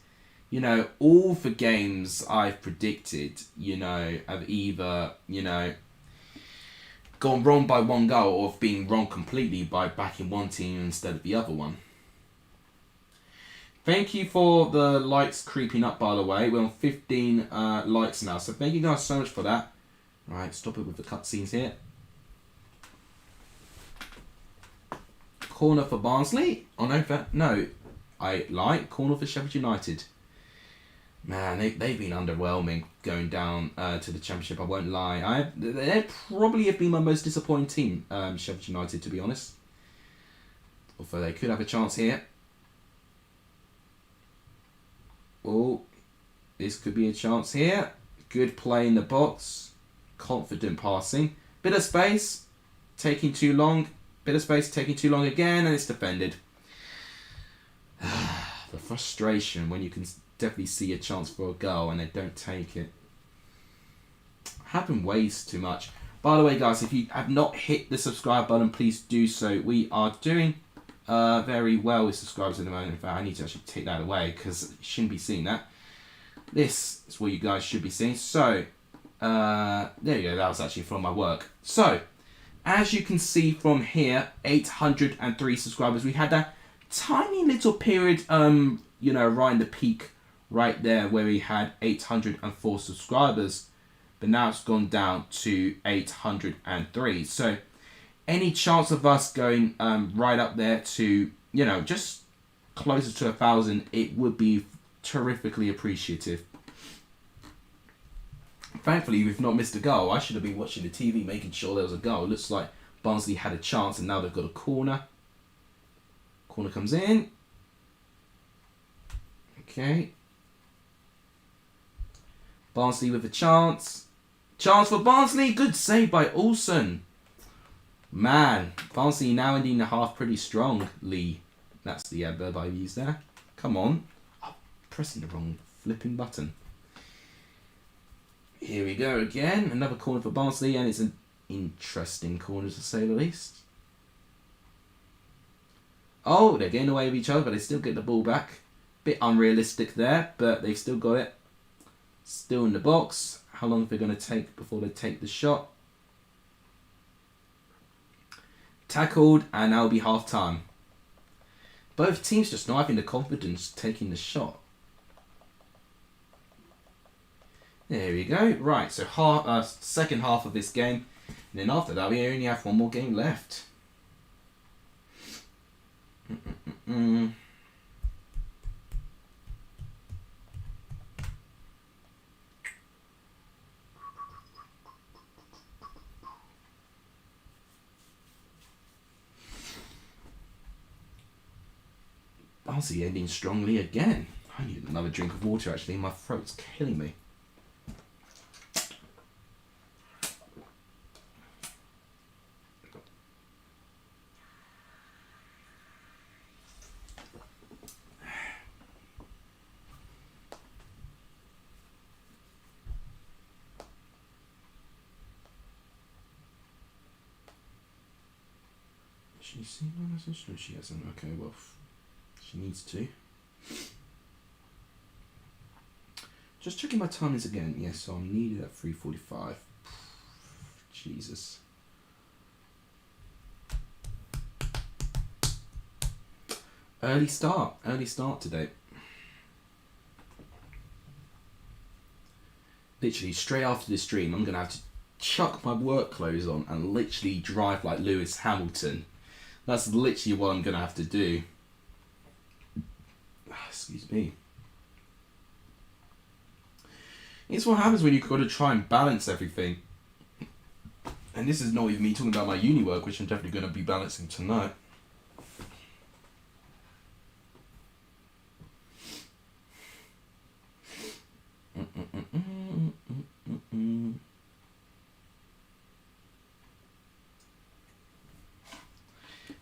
You know, all the games I've predicted, you know, have either, you know, gone wrong by 1 goal or have been wrong completely by backing one team instead of the other one. Thank you for the likes creeping up, by the way. We're on 15 likes now, so thank you guys so much for that. Right, stop it with the cutscenes here. Corner for Barnsley. Oh, no, I like corner for Sheffield United. Man, they've been underwhelming going down to the Championship, I won't lie. They probably have been my most disappointing team, Sheffield United, to be honest. Although they could have a chance here. Oh, this could be a chance here. Good play in the box. Confident passing. Bit of space. Taking too long. Bit of space, taking too long again, and it's defended. The frustration when you can definitely see a chance for a goal and they don't take it. Happened ways too much. By the way, guys, if you have not hit the subscribe button, please do so. We are doing very well with subscribers at the moment. In fact, I need to actually take that away because you shouldn't be seeing that. This is what you guys should be seeing. So, there you go. That was actually from my work. So, as you can see from here, 803 subscribers. We had that tiny little period, you know, right in the peak right there where we had 804 subscribers, but now it's gone down to 803. So any chance of us going right up there to, you know, just closer to 1,000, it would be terrifically appreciative. Thankfully, we've not missed a goal. I should have been watching the TV making sure there was a goal. It looks like Barnsley had a chance and now they've got a corner. Corner comes in. Okay. Barnsley with a chance. Chance for Barnsley. Good save by Olsen. Man, Barnsley now ending the half pretty strongly. That's the adverb I used there. Come on. I'm pressing the wrong flipping button. Here we go again. Another corner for Barnsley, and it's an interesting corner to say the least. Oh, they're getting away with each other, but they still get the ball back. Bit unrealistic there, but they've still got it. Still in the box. How long are they going to take before they take the shot? Tackled, and that'll be half time. Both teams just not having the confidence taking the shot. There we go. Right, so second half of this game. And then after that, we only have one more game left. Barnsley ending strongly again. I need another drink of water actually. My throat's killing me. She's seen my message? No, she hasn't. Okay, well, she needs to. Just checking my timings again. Yes, so I'm needed at 3:45. Jesus. Early start today. Literally, straight after this stream, I'm going to have to chuck my work clothes on and literally drive like Lewis Hamilton. That's literally what I'm going to have to do. Excuse me. It's what happens when you've got to try and balance everything. And this is not even me talking about my uni work, which I'm definitely going to be balancing tonight.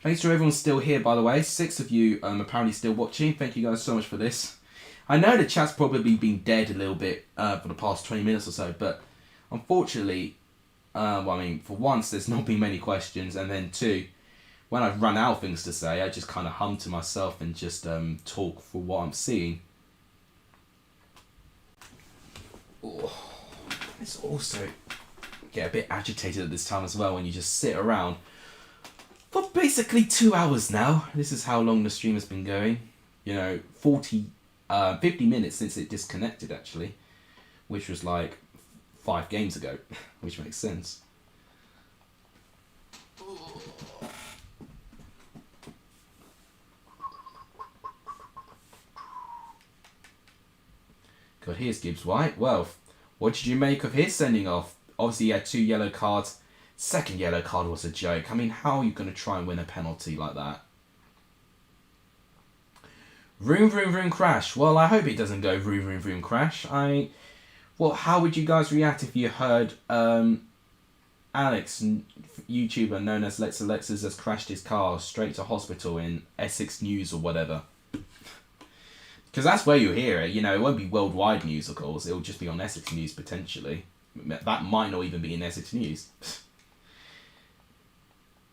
Thanks to everyone still here, by the way. 6 of you apparently still watching. Thank you guys so much for this. I know the chat's probably been dead a little bit for the past 20 minutes or so, but unfortunately, well, I mean, for once, there's not been many questions, and then 2, when I've run out of things to say, I just kind of hum to myself and just talk for what I'm seeing. Oh, it's also get a bit agitated at this time as well when you just sit around for basically 2 hours now. This is how long the stream has been going. You know, 50 minutes since it disconnected actually, which was like 5 games ago, which makes sense. God, here's Gibbs White. Well, what did you make of his sending off? Obviously, he had 2 yellow cards. Second yellow card was a joke. I mean, how are you going to try and win a penalty like that? Vroom, vroom, vroom, crash. Well, I hope it doesn't go vroom, vroom, vroom, crash. Well, how would you guys react if you heard Alex, YouTuber known as Lex Alexis, has crashed his car straight to hospital in Essex News or whatever? Because that's where you hear it. You know, it won't be worldwide news, of course. It'll just be on Essex News, potentially. That might not even be in Essex News.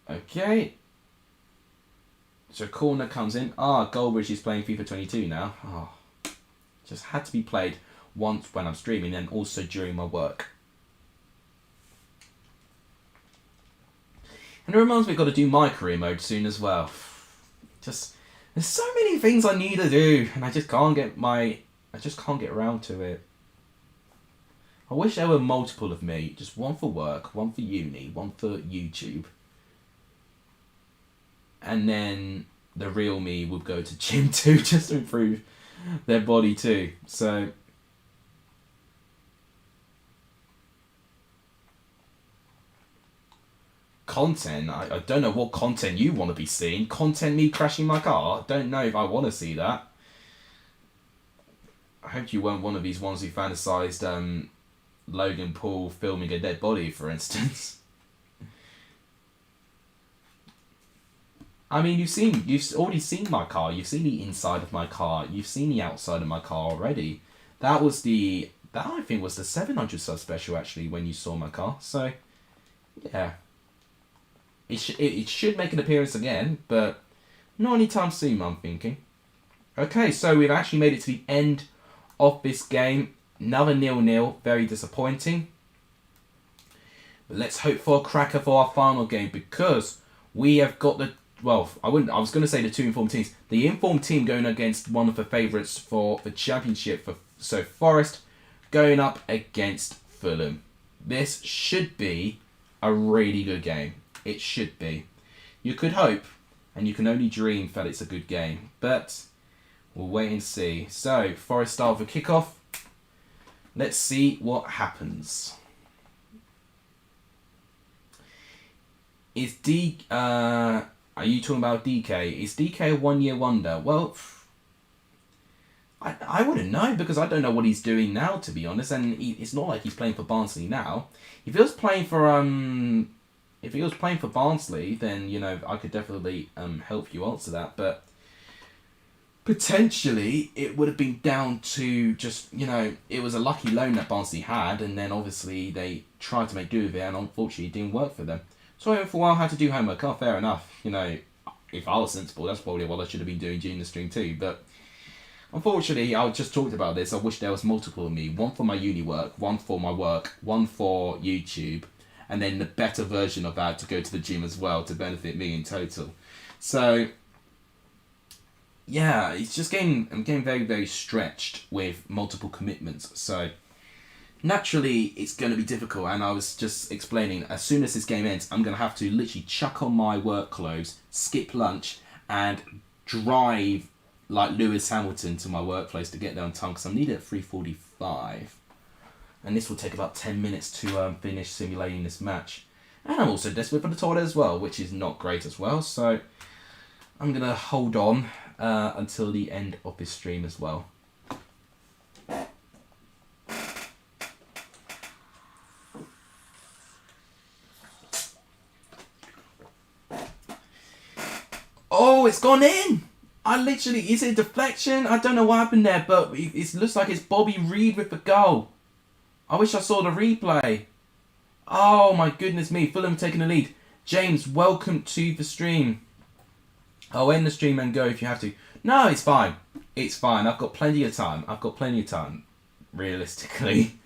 Okay. So corner comes in. Goldbridge is playing FIFA 22 now. Just had to be played once when I'm streaming and also during my work. And it reminds me I've got to do my career mode soon as well. Just, there's so many things I need to do and I just can't get around to it. I wish there were multiple of me. Just one for work, one for uni, one for YouTube. And then the real me would go to gym too, just to improve their body too. So content, I don't know what content you want to be seeing. Content me crashing my car? I don't know if I want to see that. I hope you weren't one of these ones who fantasized Logan Paul filming a dead body, for instance. I mean, you've already seen my car. You've seen the inside of my car. You've seen the outside of my car already. That was the that I think was the 700 sub special actually when you saw my car. So yeah, it should make an appearance again, but not anytime soon, I'm thinking. Okay, so we've actually made it to the end of this game. Another 0-0, very disappointing. But let's hope for a cracker for our final game, because we have got the, well, I was going to say the two informed teams. The informed team going against one of the favourites for the championship, so Forest going up against Fulham. This should be a really good game. It should be. You could hope, and you can only dream that it's a good game, but we'll wait and see. So, Forest start with a kickoff. Let's see what happens. Are you talking about DK? Is DK a one-year wonder? Well, I wouldn't know, because I don't know what he's doing now, to be honest. And it's not like he's playing for Barnsley now. If he was playing for Barnsley, then I could definitely help you answer that. But potentially it would have been down to just it was a lucky loan that Barnsley had, and then obviously they tried to make do with it, and unfortunately it didn't work for them. So I went for a while, had to do homework. Oh, fair enough. If I was sensible, that's probably what I should have been doing during the stream too. But unfortunately, I just talked about this. I wish there was multiple of me. One for my uni work, one for my work, one for YouTube, and then the better version of that to go to the gym as well to benefit me in total. So yeah, I'm getting very, very stretched with multiple commitments. So naturally, it's going to be difficult, and I was just explaining, as soon as this game ends, I'm going to have to literally chuck on my work clothes, skip lunch, and drive like Lewis Hamilton to my workplace to get there on time, because I'm needed at 3:45. And this will take about 10 minutes to finish simulating this match. And I'm also desperate for the toilet as well, which is not great as well, so I'm going to hold on until the end of this stream as well. Oh, it's gone in! Is it a deflection? I don't know what happened there, but it looks like it's Bobby Reed with the goal. I wish I saw the replay. Oh my goodness me, Fulham taking the lead. James, welcome to the stream. I'll end the stream and go if you have to. No, it's fine. It's fine. I've got plenty of time. Realistically.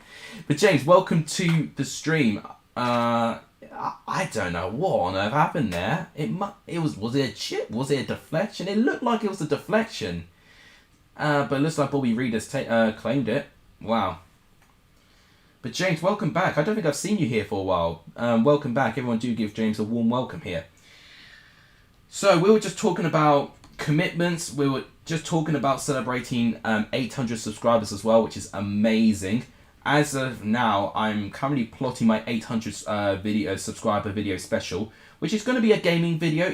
But James, welcome to the stream. I don't know what on earth happened there. Was it a chip? Was it a deflection? It looked like it was a deflection. But it looks like Bobby Reed has claimed it. Wow. But James, welcome back. I don't think I've seen you here for a while. Welcome back. Everyone do give James a warm welcome here. So we were just talking about commitments. We were just talking about celebrating 800 subscribers as well, which is amazing. As of now, I'm currently plotting my 800 subscriber video special, which is going to be a gaming video.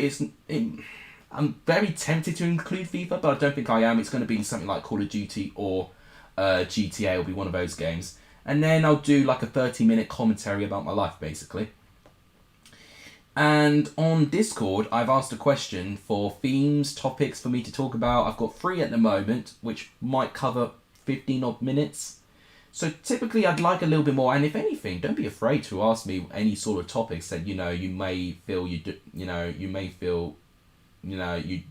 I'm very tempted to include FIFA, but I don't think I am. It's going to be something like Call of Duty or GTA. Will be one of those games. And then I'll do like a 30-minute commentary about my life, basically. And on Discord, I've asked a question for themes, topics for me to talk about. I've got 3 at the moment, which might cover 15 odd minutes. So typically I'd like a little bit more, and if anything, don't be afraid to ask me any sort of topics that you may feel you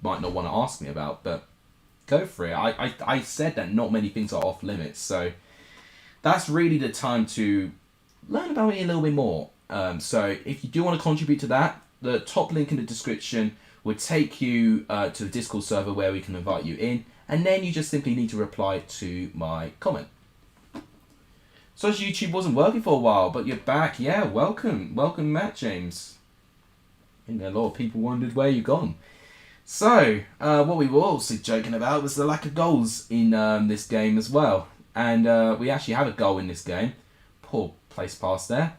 might not want to ask me about, but go for it. I said that not many things are off limits, so that's really the time to learn about me a little bit more. So if you do want to contribute to that, the top link in the description would take you to the Discord server where we can invite you in, and then you just simply need to reply to my comment. So as YouTube wasn't working for a while, but you're back. Yeah, welcome. Welcome, Matt James. I think a lot of people wondered where you've gone. So, what we were also joking about was the lack of goals in this game as well. And we actually have a goal in this game. Poor place pass there.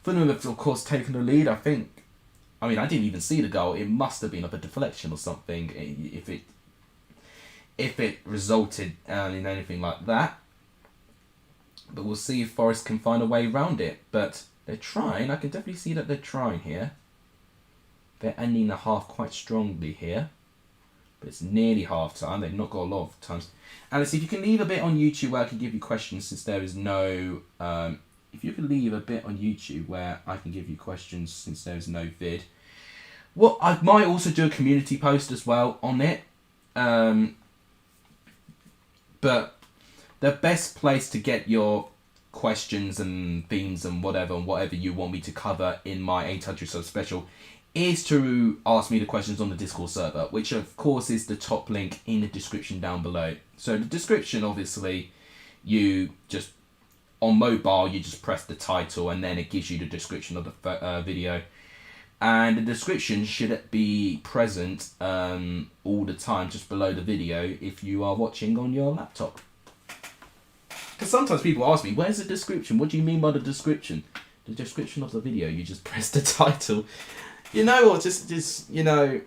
Fulham have, of course, taken the lead. I didn't even see the goal. It must have been like a deflection or something if it resulted in anything like that. But we'll see if Forest can find a way around it. But they're trying. I can definitely see that they're trying here. They're ending the half quite strongly here. but it's nearly half time. They've not got a lot of times. Alice, if you can leave a bit on YouTube where I can give you questions, since there is no... if you can leave a bit on YouTube where I can give you questions, since there is no vid. Well, I might also do a community post as well on it. But the best place to get your questions and themes and whatever you want me to cover in my Untitled Chapter special is to ask me the questions on the Discord server, which of course is the top link in the description down below. So the description, obviously, you just, on mobile, you just press the title and then it gives you the description of the video. And the description should be present all the time just below the video if you are watching on your laptop. Because sometimes people ask me, where's the description? What do you mean by the description? The description of the video, you just press the title. You know, or just you know,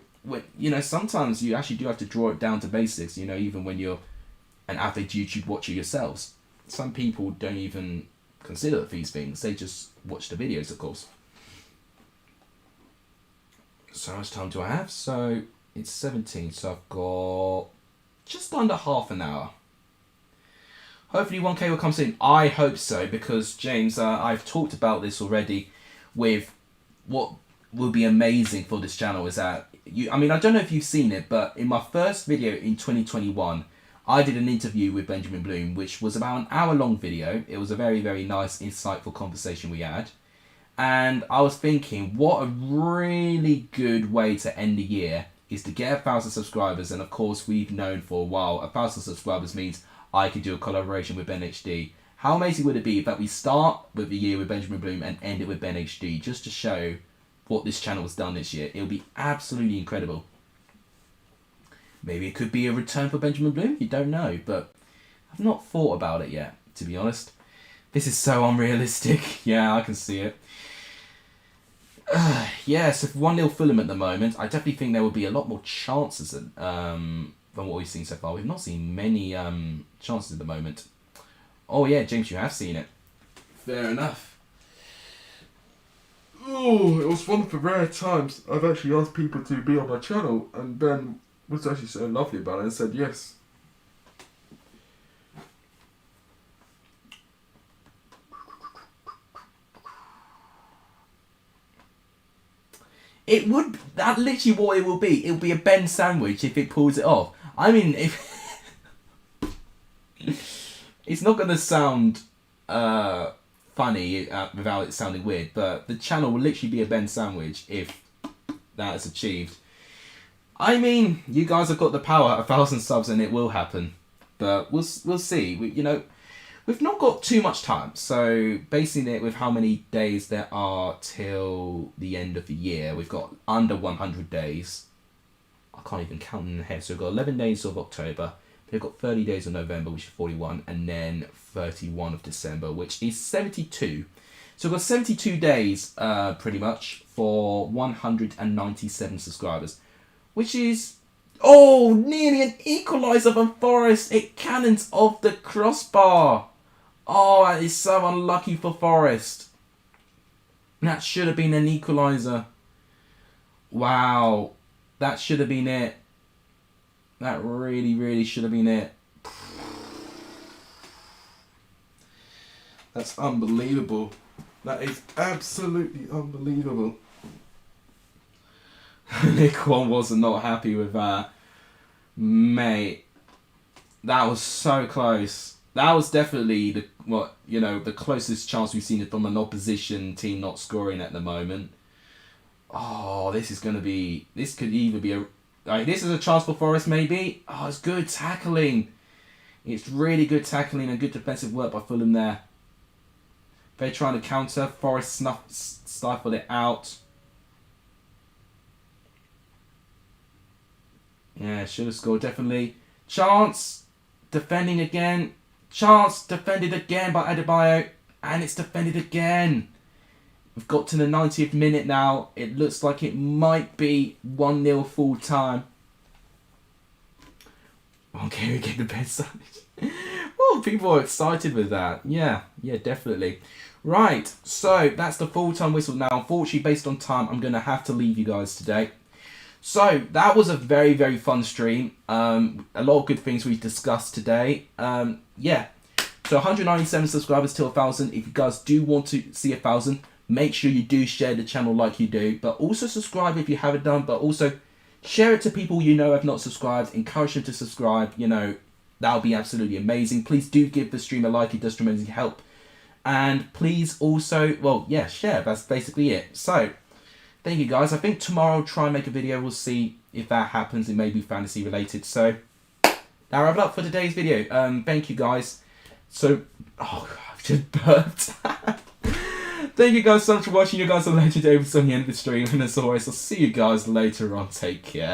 sometimes you actually do have to draw it down to basics, you know, even when you're an average YouTube watcher yourselves. Some people don't even consider these things. They just watch the videos, of course. So how much time do I have? So it's 17, so I've got just under half an hour. Hopefully 1K will come soon. I hope so, because James, I've talked about this already with what will be amazing for this channel is that, I mean, I don't know if you've seen it, but in my first video in 2021, I did an interview with Benjamin Bloom, which was about an hour-long video. It was a very, very nice, insightful conversation we had. And I was thinking, what a really good way to end the year is to get 1,000 subscribers. And of course, we've known for a while, 1,000 subscribers means I could do a collaboration with BENHD. How amazing would it be if we start with the year with Benjamin Bloom and end it with BENHD, just to show what this channel has done this year? It would be absolutely incredible. Maybe it could be a return for Benjamin Bloom, you don't know, but I've not thought about it yet, to be honest. This is so unrealistic. Yeah, I can see it. Yeah, so 1-0 Fulham at the moment. I definitely think there will be a lot more chances than what we've seen so far. We've not seen many chances at the moment. Oh yeah, James, you have seen it. Fair enough. Oh, it was one of the rare times I've actually asked people to be on my channel, and Ben was actually so lovely about it and said yes. It would, that literally what it will be. It will be a Ben sandwich if it pulls it off. I mean, if it's not going to sound funny without it sounding weird, but the channel will literally be a Ben sandwich if that is achieved. I mean, you guys have got the power, 1,000 subs, and it will happen. But we'll see. We've not got too much time, so basing it with how many days there are till the end of the year, we've got under 100 days. I can't even count in the head. So we've got 11 days of October, we've got 30 days of November, which is 41, and then 31 of December, which is 72. So we've got 72 days, pretty much, for 197 subscribers, which is... Oh, nearly an equaliser from Forest. It cannons off the crossbar. Oh, that is so unlucky for Forest. That should have been an equaliser. Wow. That should have been it. That really, really should have been it. That's unbelievable. That is absolutely unbelievable. Nick One was not happy with that. Mate. That was so close. That was definitely the closest chance we've seen from an opposition team not scoring at the moment. Oh, this is going to be... This could either be a... this is a chance for Forest, maybe. Oh, it's good tackling. It's really good tackling and good defensive work by Fulham there. They're trying to counter. Forest stifled it out. Yeah, should have scored, definitely. Chance. Defending again. Chance. Defended again by Adebayo. And it's defended again. We've got to the 90th minute now. It looks like it might be 1-0 full time. Okay, we get the Bensound. Oh, people are excited with that. Yeah, definitely. Right, so that's the full time whistle now. Unfortunately, based on time, I'm going to have to leave you guys today. So that was a very, very fun stream. A lot of good things we discussed today. Yeah. So 197 subscribers to 1,000. If you guys do want to see 1,000, make sure you do share the channel like you do. But also subscribe if you haven't done. But also share it to people you know have not subscribed. Encourage them to subscribe. You know, that'll be absolutely amazing. Please do give the stream a like. It does tremendously help. And please also, well, yeah, share. That's basically it. So thank you guys. I think tomorrow I'll try and make a video. We'll see if that happens. It may be fantasy related. So that wraps it up for today's video. Thank you guys. So, oh god, I've just burped. Thank you guys so much for watching. You guys are legendary. Over to the end of the stream. And as always, I'll see you guys later on. Take care.